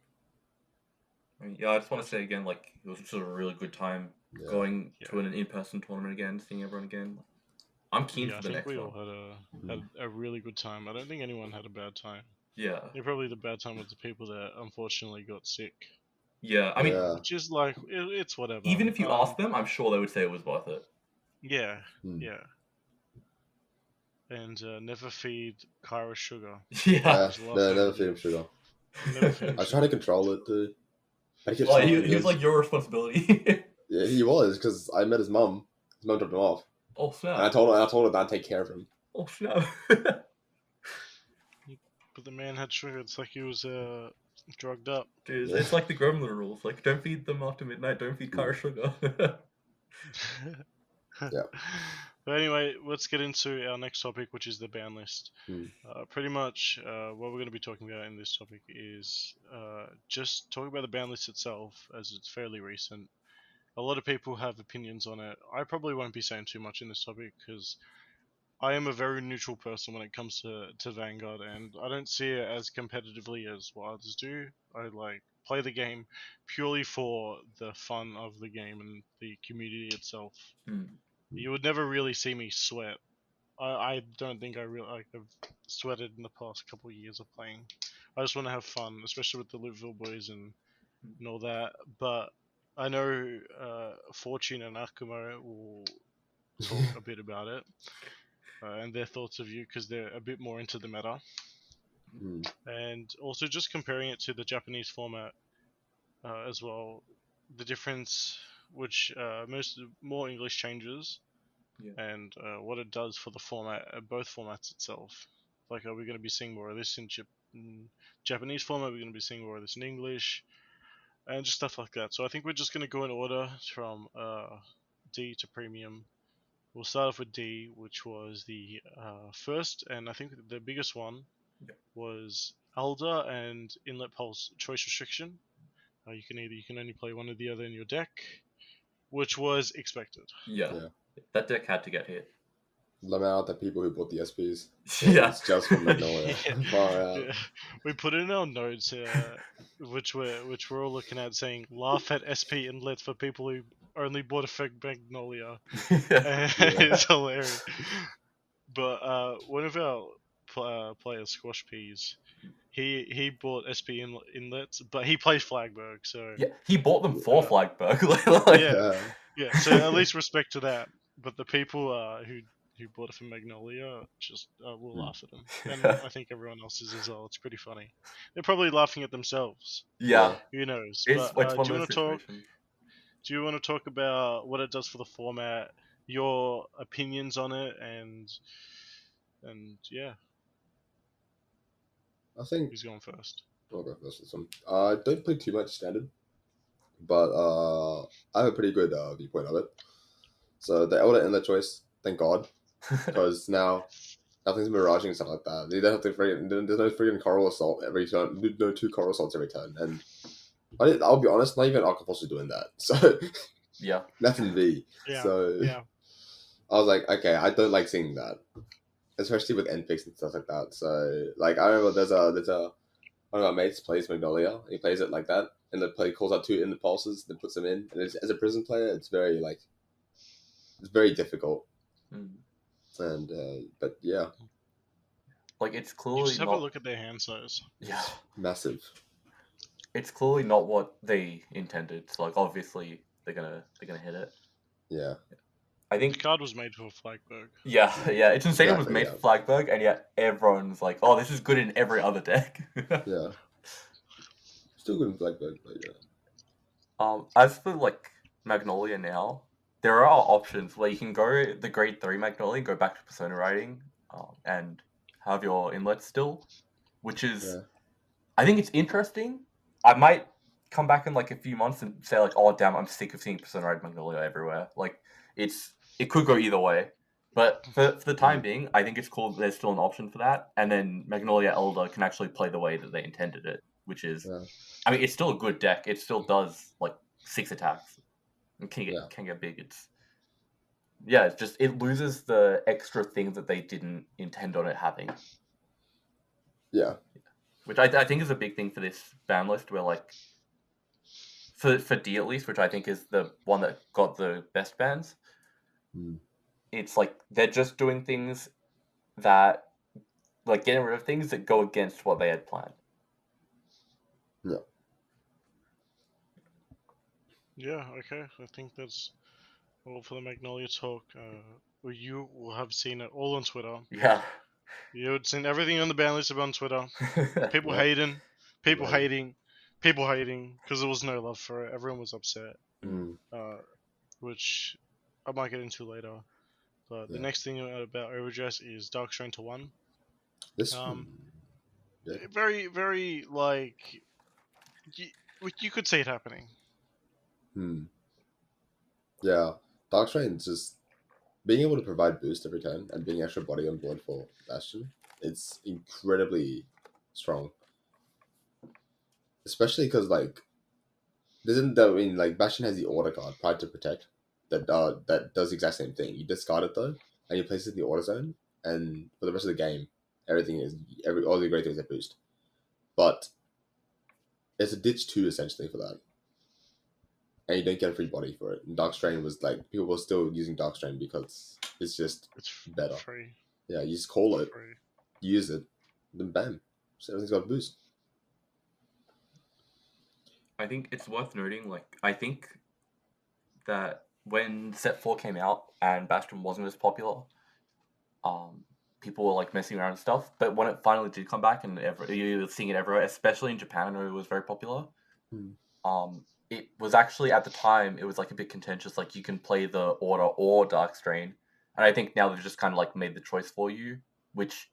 Yeah, I just want to say again, like it was just a really good time yeah. going to an in-person tournament again, seeing everyone again. I'm keen Yeah, for I the think next we one. all had a really good time. I don't think anyone had a bad time. Yeah, Probably the bad time was the people that unfortunately got sick. yeah. I mean, Yeah. Which is like it's whatever. even if you ask them, I'm sure they would say it was worth it. Yeah, Mm. yeah. And never feed Kyra sugar. Yeah. No, never feed him sugar. Never feed him I was trying to control it too. I kept Well, saying he was like your responsibility. yeah, he was because I met his mum. His mum dropped him off, Oh and snap! I told her that I'd take care of him. Oh snap! But the man had sugar. It's like he was drugged up. Dude, Yeah. it's like the gremlin rules. Like, don't feed them after midnight. Don't feed Kara sugar. Yeah. But anyway, let's get into our next topic, which is the ban list. Mm. Pretty much, what we're going to be talking about in this topic is just talk about the ban list itself, as it's fairly recent. A lot of people have opinions on it. I probably won't be saying too much in this topic because I am a very neutral person when it comes to Vanguard, and I don't see it as competitively as what others do. I like play the game purely for the fun of the game and the community itself. Mm. You would never really see me sweat. I don't think I've sweated in the past couple of years of playing. I just want to have fun, especially with the Liverpool boys and all that. But I know Fortune and Akimo will talk a bit about it and their thoughts of you because they're a bit more into the meta. Mm. And also just comparing it to the Japanese format, as well. The difference, which more English changes, and what it does for the format, both formats itself. Like, are we going to be seeing more of this in Japanese format? Are we going to be seeing more of this in English? And just stuff like that. So I think we're just going to go in order from D to premium. We'll start off with D, which was the first, and I think the biggest one was Elder and Inlet Pulse Choice Restriction. You can only play one or the other in your deck, which was expected. Yeah. That deck had to get hit. Lament out the people who bought the SPs. Yeah. It's just from Magnolia. Far out. Yeah. We put in our notes, which we're all looking at, saying laugh at SP Inlet for people who only bought a Magnolia. It's hilarious. But one of our players, Squash Peas, he bought SP Inlets, but he plays Flagberg, so yeah, he bought them for Flagberg. Yeah. So at least respect to that. But the people who bought it from Magnolia just will laugh at them, and I think everyone else is as well. It's pretty funny. They're probably laughing at themselves. Yeah. Who knows? It's But one do you of want those to talk? situations. Do you want to talk about what it does for the format, your opinions on it, and yeah, I think who's going first? I'll go first this one. I don't play too much standard, but I have a pretty good viewpoint of it. So the Elder Inlet choice, thank God, because now nothing's miraging and stuff like that. You don't have to there's no freaking coral assault every turn. No 2 coral assaults every turn, and I'll be honest, not even Alcapulse is doing that. So yeah, nothing V. Yeah. So yeah. I was like, okay, I don't like seeing that, especially with end picks and stuff like that. So like I remember there's a one of our mates plays Magnolia. He plays it like that, and the play calls out 2 in the pulses, then puts them in. And as a prison player, it's very difficult. And but yeah, like it's You clearly just have not. a look at their hand size. Yeah, massive. it's clearly not what they intended. So like obviously they're gonna hit it. Yeah. I The think card was made for Flagberg. yeah, it's insane. It was Exactly, made yeah. for Flagberg, and yet everyone's like, "Oh, this is good in every other deck." Yeah. Still good in Blackbird, but yeah. As for like Magnolia now, there are options where you can go the grade 3 Magnolia, go back to Persona writing, and have your inlets still, which is, I think it's interesting. I might come back in like a few months and say like, oh damn, I'm sick of seeing Persona writing Magnolia everywhere. Like it could go either way. But for the time being, I think it's cool that there's still an option for that, and then Magnolia Elder can actually play the way that they intended it, which is, I mean, it's still a good deck. It still does like 6 attacks. And can get big. It's just it loses the extra things that they didn't intend on it having. Yeah. Which I think is a big thing for this ban list, where like for D at least, which I think is the one that got the best bans. It's like they're just doing things that, like, getting rid of things that go against what they had planned. Yeah, okay. I think that's all for the Magnolia talk. You will have seen it all on Twitter. Yeah. You had seen everything on the ban list on Twitter. People hating, people hating, because there was no love for it. Everyone was upset. Which I might get into later. But the next thing about Overdress is Dark Strain to 1. This very, very, like, you could see it happening. Yeah. Dark Strain's just being able to provide boost every turn and being extra body on board for Bastion, it's incredibly strong. Especially because, like, Bastion has the order card, Pride to Protect, that does the exact same thing. You discard it though, and you place it in the order zone, and for the rest of the game, all the great things are boost. But it's a ditch 2 essentially for that. And you don't get a free body for it. And Dark Strain was like, people were still using Dark Strain because it's better. Free. Yeah, you just call it, use it, then bam, so everything's got a boost. I think it's worth noting, like, I think that when Set 4 came out and Bastion wasn't as popular, people were like messing around and stuff. But when it finally did come back and you're seeing it everywhere, especially in Japan, I know it was very popular. it was actually at the time it was like a bit contentious. Like you can play the Order or Darkstrain, and I think now they've just kind of like made the choice for you. Which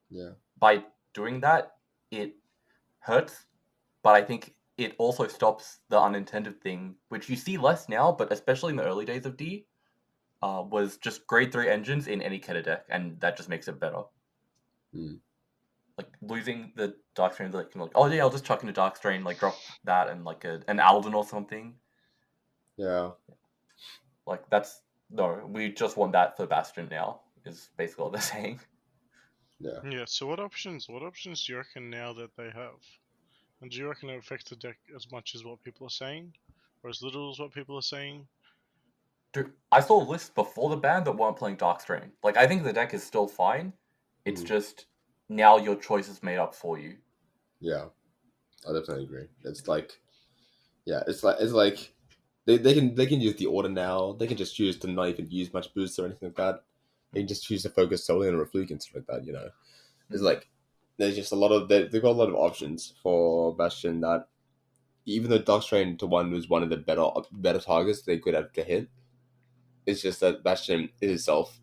by doing that, it hurts, but I think it also stops the unintended thing, which you see less now, but especially in the early days of D, was just grade 3 engines in any Keta deck, and that just makes it better. Like losing the Darkstrain, like oh yeah, I'll just chuck in a Darkstrain, like drop that and like an Alden or something. Yeah. Like that's no, we just want that for Bastion now. Is basically what they're saying. Yeah. Yeah. So what options do you reckon now that they have? And do you reckon it affects the deck as much as what people are saying, or as little as what people are saying? Dude, I saw lists before the ban that weren't playing Darkstrain. Like I think the deck is still fine. It's just now your choice is made up for you. Yeah, I definitely agree. It's like, it's like they can use the Order now. They can just choose to not even use much boost or anything like that. They can just choose to focus solely on Refluke and stuff like that. It's like there's just a lot of they've got a lot of options for Bastion that even though Darkstrain to 1 was one of the better targets they could have to hit, it's just that Bastion itself,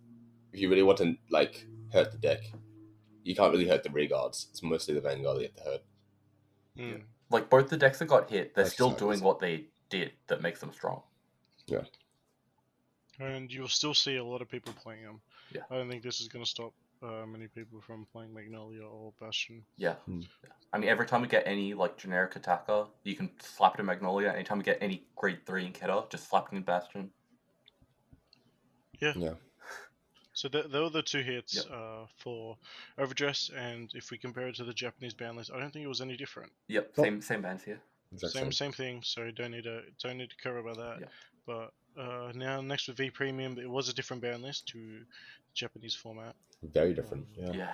if you really want to like hurt the deck, you can't really hurt the Regards. It's mostly the Vanguard that you have to hurt. Yeah. Like both the decks that got hit, they're That's still just doing what they did that makes them strong. Yeah. And you'll still see a lot of people playing them. Yeah. I don't think this is going to stop many people from playing Magnolia or Bastion. Yeah. I mean, every time we get any like generic attacker, you can slap it in Magnolia. Anytime we get any grade 3 in Keta, just slap it in Bastion. Yeah. Yeah. So they were the two hits for Overdress, and if we compare it to the Japanese ban list, I don't think it was any different. Yep, same bans here. Same thing. So don't need to care about that. Yeah. But now next with V Premium, it was a different ban list to the Japanese format. Very different. Yeah.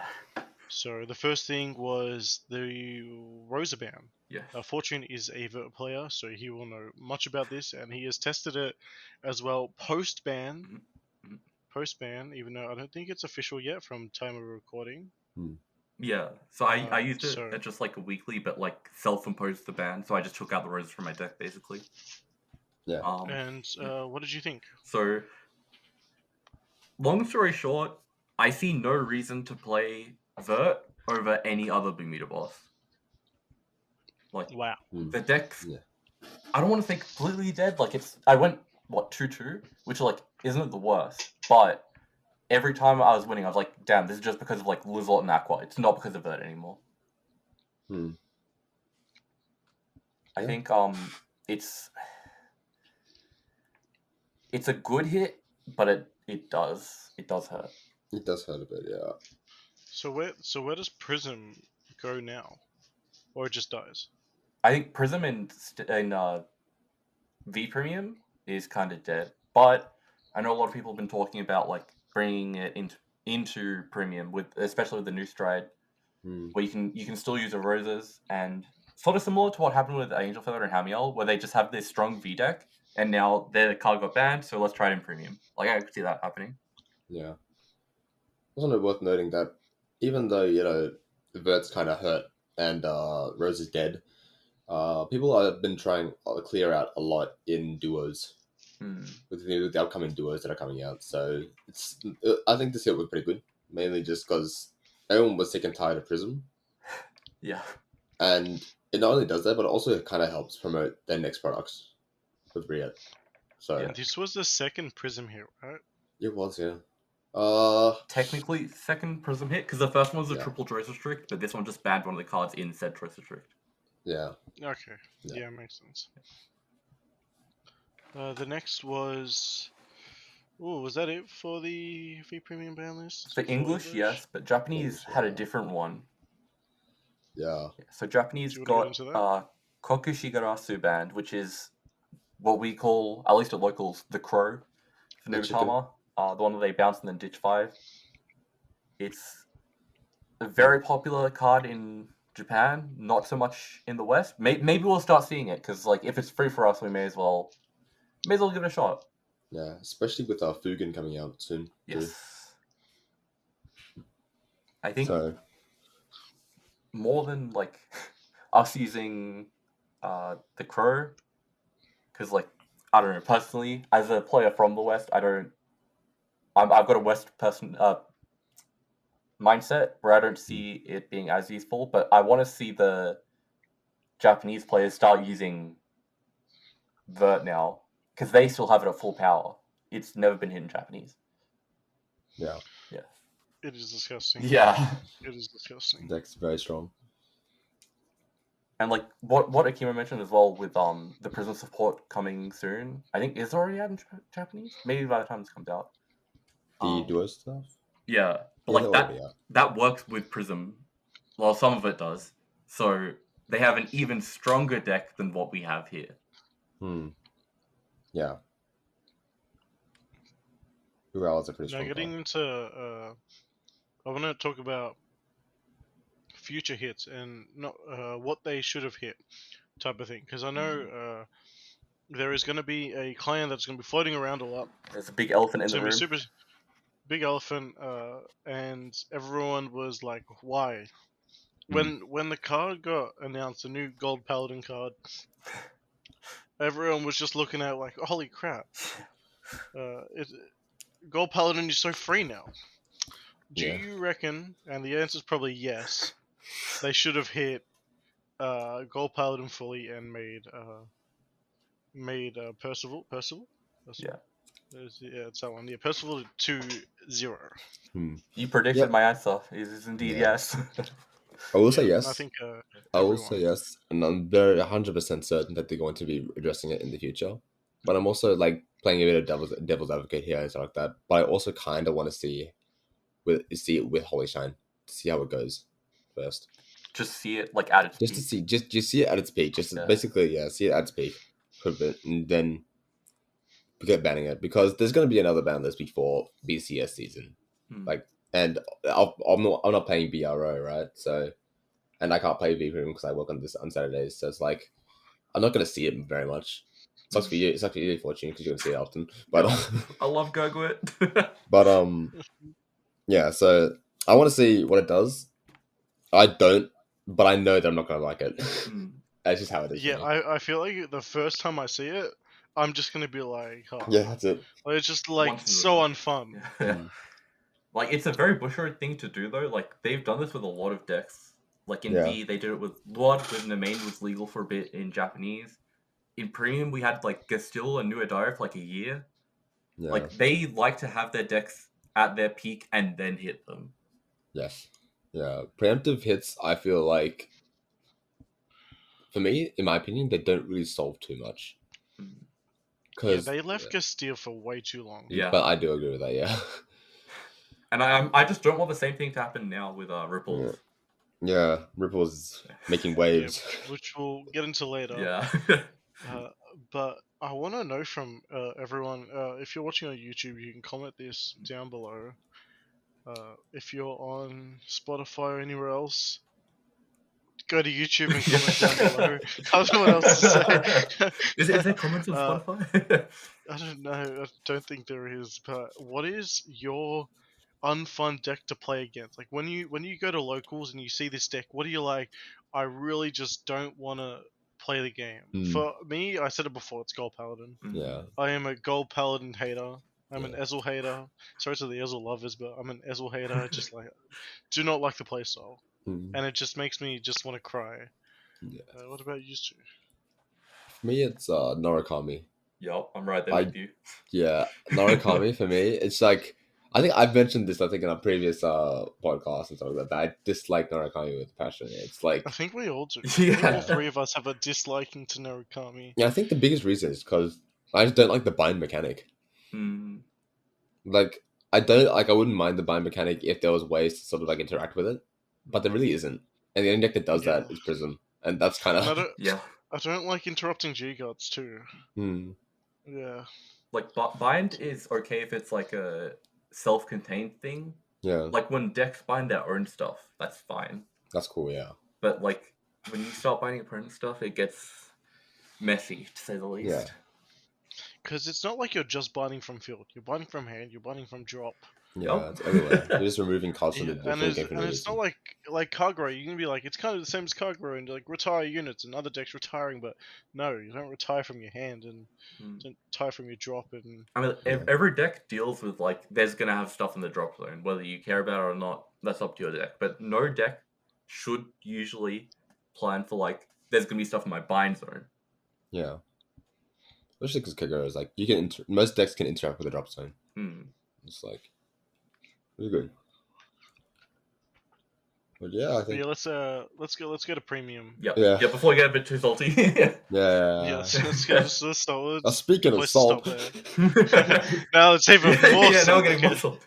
So the first thing was the Rosa ban. Yeah. Fortune is a Vert player, so he will know much about this, and he has tested it as well post ban. Post ban, even though I don't think it's official yet from time of recording. Yeah, so I used it at just like a weekly, but like self-imposed the ban, so I just took out the roses from my deck basically. Yeah. And what did you think? So, long story short, I see no reason to play Vert over any other Bermuda boss. Like, wow, the deck's I don't want to say completely dead. Like I went 2-2, which like isn't the worst, but every time I was winning, I was like, damn, this is just because of like Lizard and Aqua. It's not because of Vert anymore. I think it's a good hit, but it does hurt. It does hurt a bit, yeah. So where does Prism go now, or it just dies? I think Prism in V Premium is kind of dead, but I know a lot of people have been talking about like bringing it into Premium especially with the new Stride, where you can still use the roses, and sort of similar to what happened with Angel Feather and Hamiel, where they just have this strong V deck, and now their card got banned, so let's try it in Premium. Like I could see that happening. Yeah. Wasn't it worth noting that even though Vert's kind of hurt and Rose is dead, people have been trying to clear out a lot in duos with the upcoming duos that are coming out. So I think this hit was pretty good, mainly just because everyone was sick and tired of Prism. Yeah. And it not only does that, but it also kind of helps promote their next products with Riot. So and this was the second Prism hit, right? It was, yeah. Technically, second Prism hit, because the first one was a triple Choice Restrict, but this one just banned one of the cards in said Choice Restrict. Yeah. Okay. Yeah, makes sense. The next was... Oh, was that it for the V Premium ban list? For English, yes, but Japanese had a different one. Yeah. So Japanese got Kokushigarasu band, which is what we call, at least at locals, the Crow for Nugutama. The one that they bounce and then ditch 5. It's a very popular card in Japan, not so much in the West. Maybe we'll start seeing it, because like if it's free for us, we may as well give it a shot. Yeah, especially with Fugen coming out soon. Yes. Too. I think more than like us using the Crow, because like I don't know, personally, as a player from the West, I've got a West person mindset where I don't see it being as useful, but I want to see the Japanese players start using Vert now because they still have it at full power. It's never been hit in Japanese. Yeah. Yeah. It is disgusting. Yeah. It is disgusting. Deck's very strong. And like what Akimo mentioned as well with the prison support coming soon. I think is already out in Japanese. Maybe by the time this comes out. The duo stuff. Yeah, but Yeah, like they're already out. that works with Prism. Well, some of it does. So they have an even stronger deck than what we have here. Yeah. Urals are pretty Now strong. getting into, I want to talk about future hits and not what they should have hit, type of thing. Because I know there is going to be a clan that's going to be floating around a lot. There's a big elephant in It's the going to room. be super big elephant, and everyone was like, "Why?" When the card got announced, the new Gold Paladin card, everyone was just looking at it like, "Holy crap!" Gold Paladin is so free now. Do you reckon? And the answer is probably yes. They should have hit Gold Paladin fully and made Percival. Yeah. Yeah, it's that one. Yeah, Percival to 2-0. You predicted my answer. It is indeed yes. I will say yes. I think I will say yes, and I'm very 100% certain that they're going to be addressing it in the future. But I'm also like playing a bit of devil's advocate here and stuff like that. But I also kind of want to see it with Holy Shine, to see how it goes first. Just see it like at its peak. Just see it at its peak. Just basically, see it at its peak for a bit, and then get banning it, because there's going to be another ban list before BCS season. Like, and I'm not playing BRO, right? So, and I can't play VPRIM because I work on Saturdays. So it's like I'm not going to see it very much. It sucks for you. It's like really fortunate because you're going to see it often. But I love Gurgwit. But yeah. So I want to see what it does. I don't, but I know that I'm not going to like it. That's just how it is. Yeah, I feel like the first time I see it, I'm just gonna be like, oh. Yeah, that's it. It's just like so unfun. Yeah. Like it's a very Bushiroad thing to do though. Like they've done this with a lot of decks. Like in V, they did it with Blood, when the main was legal for a bit in Japanese. In Premium, we had like Gastil and Nuadara for like a year. Yeah. Like they like to have their decks at their peak and then hit them. Yes. Yeah. Preemptive hits, I feel like, for me, in my opinion, they don't really solve too much. Yeah, they left Gastil for way too long. Yeah. But I do agree with that, yeah. And I just don't want the same thing to happen now with Ripples. Yeah, Ripples is making waves. Yeah, which we'll get into later. Yeah. But I want to know from everyone, if you're watching on YouTube, you can comment this down below. If you're on Spotify or anywhere else, go to YouTube and comment down below. I don't know what else to say. Is there comments on Spotify? I don't know. I don't think there is. But what is your unfun deck to play against? Like when you go to locals and you see this deck, what are you like? I really just don't want to play the game. For me, I said it before, it's Gold Paladin. Yeah. I am a Gold Paladin hater. I'm an Ezel hater. Sorry to the Ezel lovers, but I'm an Ezel hater. I just like do not like the playstyle. And it just makes me just want to cry. Yeah. What about you two? For me, it's Norakami. Yup, I'm right there with you. Yeah, Norakami for me, it's like, I think I've mentioned this, I think, in a previous podcast and stuff like that. I dislike Norakami with passion. It's like, I think we all do. Yeah. I think all three of us have a disliking to Norakami. Yeah, I think the biggest reason is because I just don't like the bind mechanic. Like, I wouldn't mind the bind mechanic if there was ways to sort of like interact with it, but there really isn't. And the only deck that does that is Prism, and that's kind of I don't like interrupting G-Gods too. Yeah. Like bind is okay if it's like a self-contained thing. Yeah. Like when decks bind their own stuff, that's fine. That's cool, yeah. But like when you start binding opponent stuff, it gets messy, to say the least. Yeah. Because it's not like you're just binding from field. You're binding from hand. You're binding from drop. Yeah, it's everywhere. You're just removing cards from Yeah, the different game for no and it's not reason. like Kagura. You can be like, it's kind of the same as Kagura, and like retire units, and other decks retiring, but no, you don't retire from your hand, and don't retire from your drop, and I mean, Yeah. every deck deals with like there's gonna have stuff in the drop zone, whether you care about it or not. That's up to your deck. But no deck should usually plan for like there's gonna be stuff in my bind zone. Yeah. Especially because Kagura is like, you can most decks can interact with the drop zone. It's like, really good. But yeah, I but think. yeah, let's go to premium. Yeah. Yeah. Yeah. Before I get a bit too salty. Yeah. Yeah, let's start. Speaking of Let's salt. stop there. Now it's even more. Yeah. Now we're Salt, getting okay. more salty.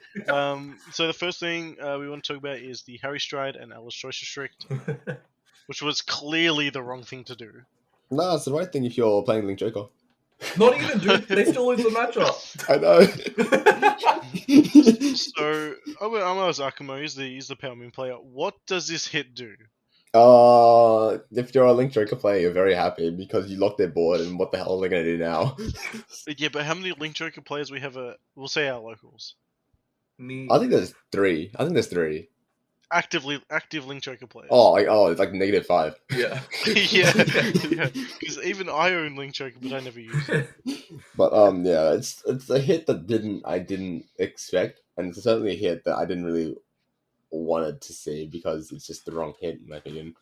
So the first thing we want to talk about is the Harry Stride and Alice Choice Restrict, which was clearly the wrong thing to do. Nah, it's the right thing if you're playing Link Joker. Not even, dude. They still lose the matchup. I know. So I'm gonna ask Akimo. He's the Power Moon player. What does this hit do? If you're a Link Joker player, you're very happy because you locked their board, and what the hell are they gonna do now? Yeah, but how many Link Joker players we have? We'll say our locals. Me. I think there's three. Active Link Joker players. It's like -5. Yeah. yeah. Because even I own Link Joker, but I never use it. But yeah, it's a hit that I didn't expect, and it's certainly a hit that I didn't really wanted to see because it's just the wrong hit in my opinion.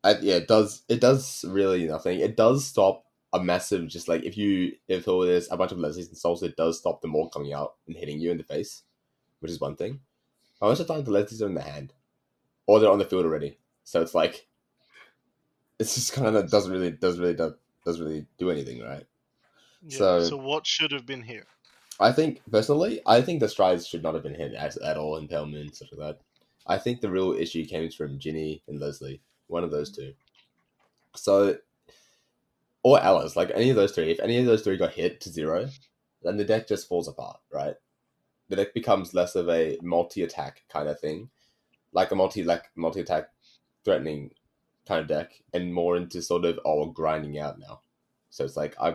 It does really nothing. It does stop a massive, just like if there's a bunch of Leslies and Souls, it does stop them all coming out and hitting you in the face, which is one thing. But most of the time the Leslies are in the hand, or they're on the field already, so it's like it's just kind of doesn't really do anything, right? Yeah, so what should have been here? I think personally, the strides should not have been hit at all in Pale Moon, such as that. I think the real issue came from Ginny and Leslie, one of those two. So, or Alice, like any of those three. If any of those three got hit to 0, then the deck just falls apart, right? The deck becomes less of a multi-attack kind of thing, like a multi-attack threatening kind of deck, and more into sort of grinding out now. So it's like I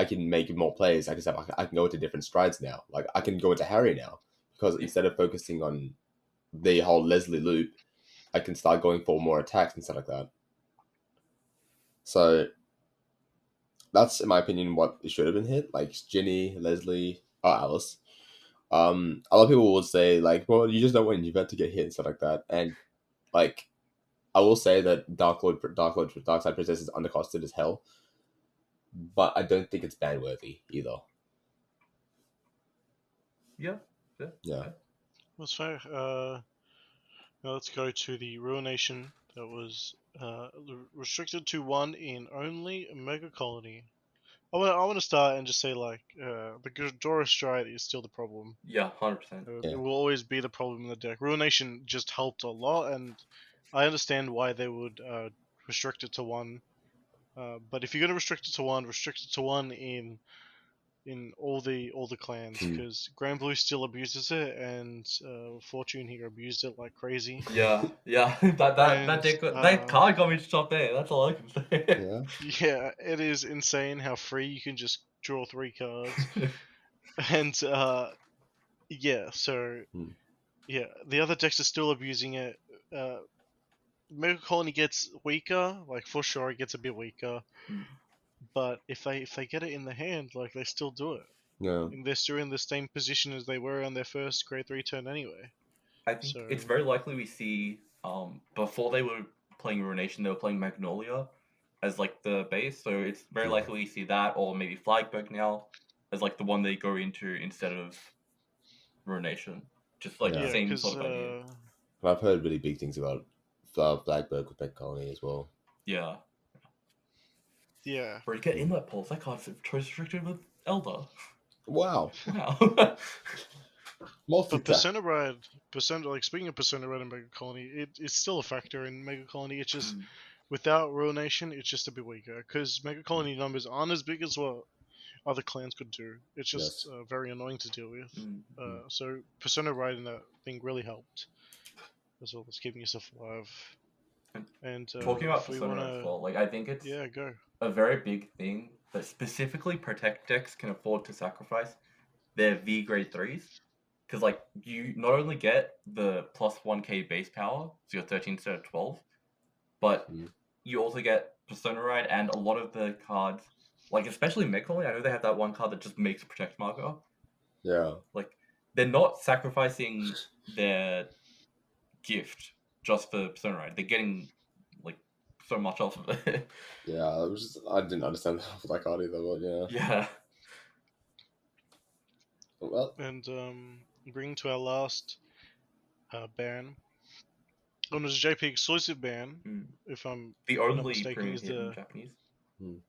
can make more plays. I can go into different strides now. Like I can go into Harry now because instead of focusing on the whole Leslie loop, I can start going for more attacks and stuff like that. So that's, in my opinion, what it should have been hit. Like Ginny, Leslie, or Alice. A lot of people will say like, well, you just don't win. You've got to get hit and stuff like that. And like, I will say that Darkside Princess is undercosted as hell. But I don't think it's ban worthy either. Yeah. That's fair. Now let's go to the Ruination that was restricted to 1 in only Mega Colony. I want to start and just say like the Ghidorah Stride is still the problem. Yeah, 100%. It will always be the problem in the deck. Ruination just helped a lot, and I understand why they would restrict it to 1. But if you're gonna restrict it to 1, restrict it to 1 in all the clans, because Grand Blue still abuses it, and Fortune here abused it like crazy. Yeah. That card got me to top there. That's all I can say. Yeah, it is insane how free you can just draw 3 cards, and yeah. So yeah, the other decks are still abusing it. Mega Colony gets weaker, like for sure it gets a bit weaker. But if they get it in the hand, like they still do it. Yeah. And they're still in the same position as they were on their first grade 3 turn anyway. I think it's very likely we see before they were playing Ruination, they were playing Magnolia as like the base. So it's very likely we see that, or maybe Flagberg now as like the one they go into instead of Ruination. Just like the same sort of idea. I've heard really big things about Flagberg with Pet Colony as well. Yeah. Yeah. Or you get Inlet Pulse. That card's choice restricted with Elder. Wow. But Persona Ride, speaking of Persona Ride and Mega Colony, it's still a factor in Mega Colony. It's just without Ruination, it's just a bit weaker because Mega Colony numbers aren't as big as what other clans could do. It's just very annoying to deal with. So Persona Ride in that thing really helped, as well as keeping yourself alive. And talking about Persona as well, like I think it's a very big thing that specifically Protect decks can afford to sacrifice. their V grade 3s. Because, like, you not only get the plus 1k base power, so you're 13 instead of 12, but you also get Persona Ride and a lot of the cards, like, especially Mekoli, I know they have that one card that just makes Protect marker. Yeah. Like, they're not sacrificing their gift just for Persona Ride. They're getting, like, so much off of it. Yeah, I didn't understand that card either, but yeah. Yeah. Well, And bringing to our last ban. On this JP exclusive ban, if I'm the not only mistaken, premium is hit in the Japanese.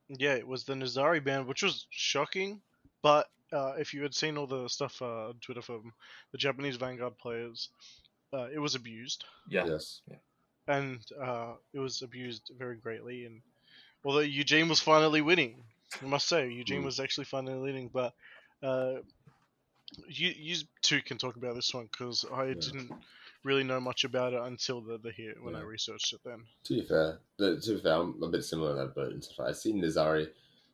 Yeah, it was the Nazari ban, which was shocking. But if you had seen all the stuff on Twitter from the Japanese Vanguard players, it was abused. Yeah. yes. Yeah. And it was abused very greatly. And although Eugene was finally winning, I must say Eugene was actually finally winning. But you two can talk about this one because I didn't really know much about it until the hit when I researched it. Then To be fair, I'm a bit similar to that, but I seen Nazari.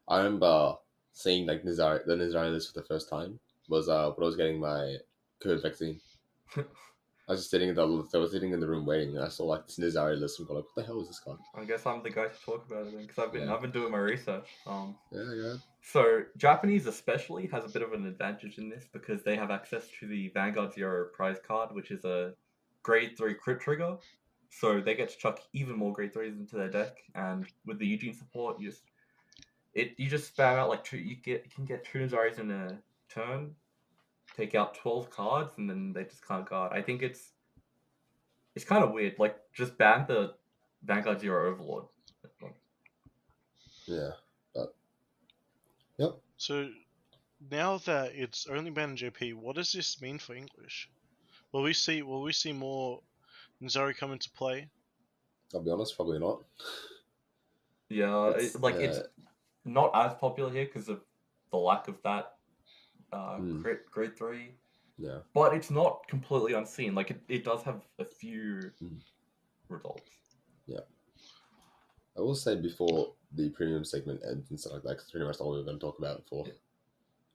I remember seeing like the Nazari list for the first time was when I was getting my COVID vaccine. I was just sitting in the room waiting, and I saw like this Nazari list and got like, what the hell is this card? I guess I'm the guy to talk about it then, because I've been doing my research. Yeah. So Japanese especially has a bit of an advantage in this because they have access to the Vanguard Zero prize card, which is a grade 3 crit trigger. So they get to chuck even more grade 3s into their deck, and with the Eugene support, you just spam out like two. You can get 2 Nazaris in a turn, take out 12 cards, and then they just can't guard. I think it's kind of weird. Like, just ban the Vanguard Zero Overlord. Yeah, but yep. So now that it's only banned in JP, what does this mean for English? Will we see more Nazari come into play? I'll be honest, probably not. Yeah, it's not as popular here because of the lack of that grade 3. Yeah. But it's not completely unseen. Like, it does have a few results. Yeah. I will say before the premium segment ends and stuff like that, because pretty much all we were going to talk about for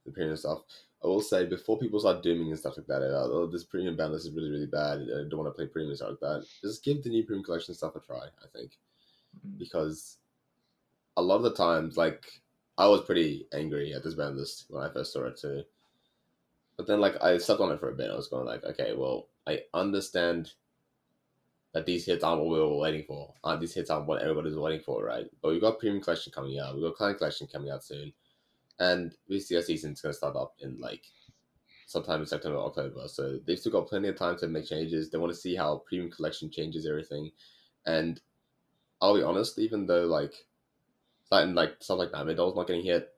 the premium stuff. I will say before people start dooming and stuff like that, this premium ban list is really, really bad. I don't want to play premium stuff like that. Just give the new premium collection stuff a try, I think. Because a lot of the times, like, I was pretty angry at this ban list when I first saw it too. But then, like, I slept on it for a bit. I was going like, okay, well, I understand that these hits aren't what we were waiting for. These hits aren't what everybody's waiting for, right? But we've got premium collection coming out. We've got client collection coming out soon. And VCS season's going to start up in, like, sometime in September or October. So they've still got plenty of time to make changes. They want to see how premium collection changes everything. And I'll be honest, even though, like stuff like that, Midol's not getting hit,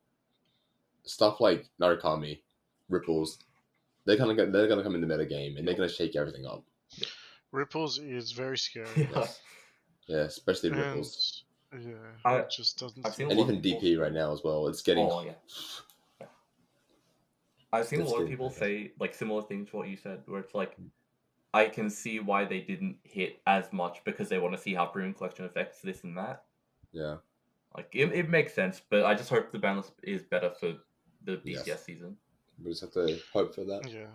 stuff like Narukami, Ripples, they're gonna come in the meta game and they're gonna shake everything up. Ripples is very scary. Yeah, especially Ripples. Yeah, it just doesn't. And even DP right now as well. It's getting. Oh yeah. I've seen a lot of people say like similar things to what you said, where it's like, I can see why they didn't hit as much because they want to see how premium collection affects this and that. Yeah. Like, it makes sense, but I just hope the ban list is better for the BCS season. We just have to hope for that. Yeah.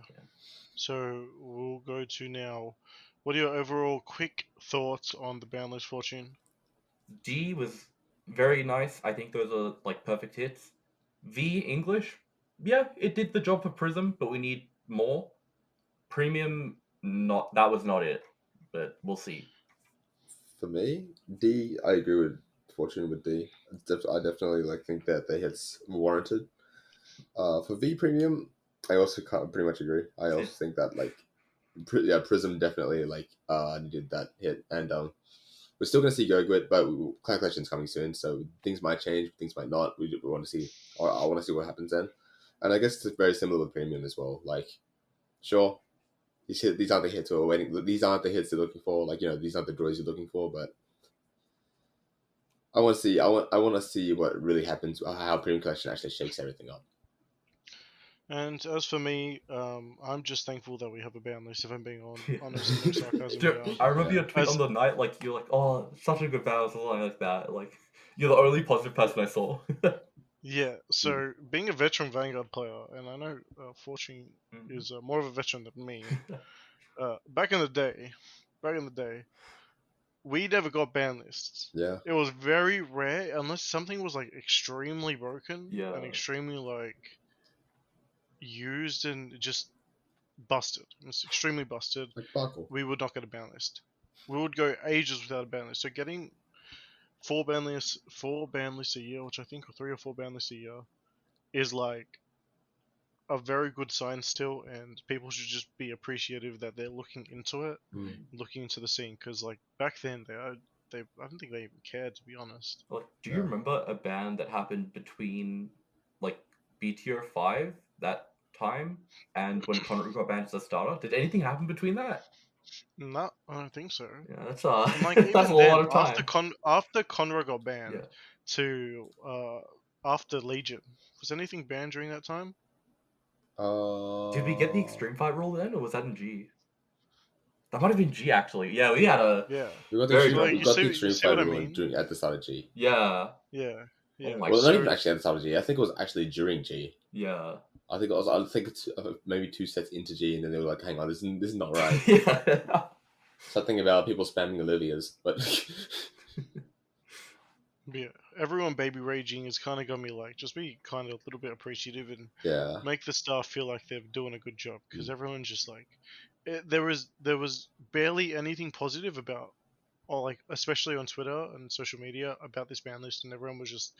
So we'll go to now. What are your overall quick thoughts on the ban list, Fortune? D was very nice. I think those are like perfect hits. V English, yeah, it did the job for Prism, but we need more. Premium, that was not it, but we'll see. For me, D, I agree with Fortune with D. I definitely think that the hits warranted. For V Premium, I also pretty much agree. I also think that Prism definitely needed that hit, and we're still gonna see Gogwit, but Clan Collection's coming soon, so things might change, things might not. We want to see, or I want to see what happens then. And I guess it's very similar with Premium as well. Like, sure, these aren't the hits we're waiting. These aren't the hits you're looking for. These aren't the draws you're looking for, but I want to see. I want to see what really happens. How Premium Collection actually shakes everything up. And as for me, I'm just thankful that we have a ban list, if I'm being honest. No sarcasm. I remember your tweet on the night, you're like, oh, such a good ban or something like that. Like, you're the only positive person I saw. Yeah, so being a veteran Vanguard player, and I know Fortune is more of a veteran than me. Back in the day, we never got ban lists. Yeah. It was very rare unless something was like extremely broken Yeah. and extremely like used and just busted. It was extremely busted. Like Sparkle. We would not get a ban list. We would go ages without a ban list. So getting 4 ban lists a year, which I think are 3 or 4 ban lists a year, is like a very good sign still, and people should just be appreciative that they're looking into it, looking into the scene, because like back then I don't think they even cared, to be honest. Like, do you remember a ban that happened between like BTO 5 that time and when Conrad got banned as a starter? Did anything happen between that? No, I don't think so. Yeah, that's And like that's even a then, lot of time. after Conrad got banned Yeah. to after Legion, was anything banned during that time? Did we get the extreme fight rule then, or was that in G? That might have been G actually. Yeah, we had a Yeah. We got very the, Like, we you got see- the you extreme see what fight I rule mean? during at the start of G. yeah. Yeah. Yeah. my Well, God. not even actually at the start of G. I think it was actually during G. Yeah. I think it was. I think it's maybe 2 sets into G, and then they were like, "Hang on, this is not right." Yeah. Something about people spamming Olivia's, but Yeah, everyone baby raging has kind of got me like, just be kind of a little bit appreciative and yeah, make the staff feel like they're doing a good job, because everyone's just like, there was barely anything positive about, or like especially on Twitter and social media about this ban list, and everyone was just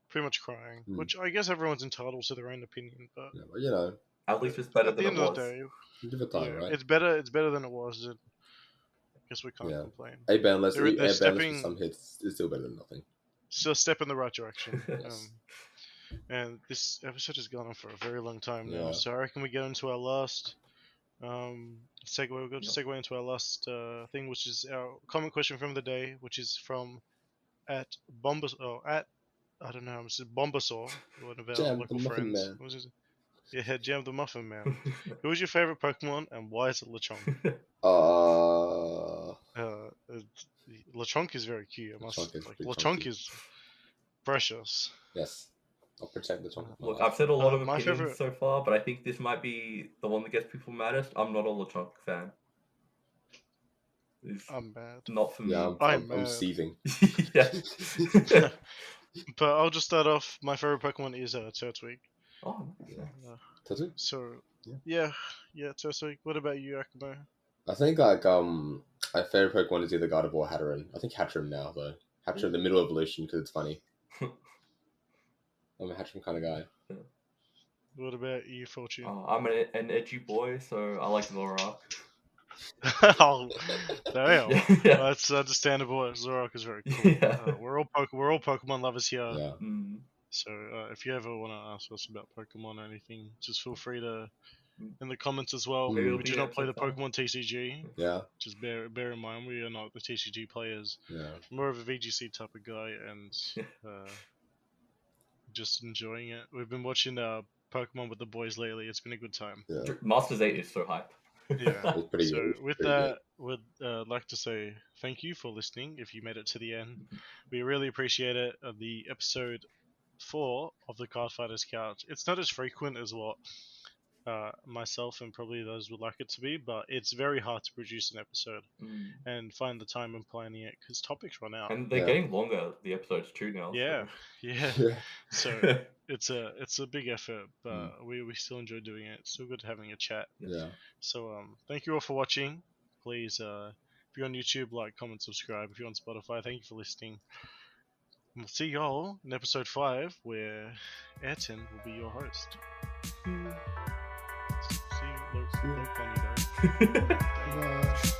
pretty much crying, which I guess everyone's entitled to their own opinion, but yeah, but you know, At least it's better at than the it end was. of the day, give it time, yeah, right? it's better than it was. And I guess we can't complain. A banlist, They're a banlist stepping- with some hits is still better than nothing. Still a step in the right direction. Yes. And this episode has gone on for a very long time now, Yeah. so I reckon we get into our last segue. We're going to segue into our last thing, which is our comment question from the day, which is from at Bombas at I don't know, it's Bombasaur, one of our Jam, the local Muffin friends. Man. What was his- Yeah, Jam the Muffin Man. Who was your favorite Pokemon, and why is it Lechonk? Lechonk is very cute. I must Lechonk is like pretty Lechonk chunky. is precious. Yes, I'll protect the chunk. Look, I've said a lot of my opinions favorite- so far, but I think this might be the one that gets people maddest. I'm not a LeChonk fan. It's I'm bad. not for me. Yeah, I'm I'm mad. seething. Yeah. But I'll just start off. My favorite Pokemon is Turtwig. Oh, Yeah. nice. Tattoo? So Yeah. yeah, Turtwig. What about you, Akimo? I think like my favorite Pokemon is either Gardevoir or Hatterene. I think Hatterene now though. Hatterene the middle evolution because it's funny. I'm a Hatterene kind of guy. What about you, Fortune? I'm an edgy boy, so I like Zoroark. Oh, damn. Yeah. That's understandable. Zoroark is very cool. Yeah. We're all Pokemon lovers here. Yeah. So if you ever want to ask us about Pokemon or anything, just feel free to in the comments as well. Maybe We do not play the episode Pokemon TCG. Yeah. Just bear in mind we are not the TCG players. Yeah. More of a VGC type of guy, and just enjoying it. We've been watching Pokemon with the boys lately. It's been a good time. Yeah. Masters 8 is so hype. Yeah. It's pretty So good. with Pretty that, would like to say thank you for listening. If you made it to the end, we really appreciate it. The episode 4 of the Cardfighters Couch. It's not as frequent as what myself and probably those would like it to be, but it's very hard to produce an episode and find the time and planning it because topics run out. And they're getting longer, the episodes too now. Yeah. Yeah. So it's a big effort, but we still enjoy doing it. It's still good having a chat. Yeah. So thank you all for watching. Please, if you're on YouTube, like, comment, subscribe. If you're on Spotify, thank you for listening. And we'll see y'all in episode 5, where Ayrton will be your host. See you, Luke. Luke, on you go. Yeah.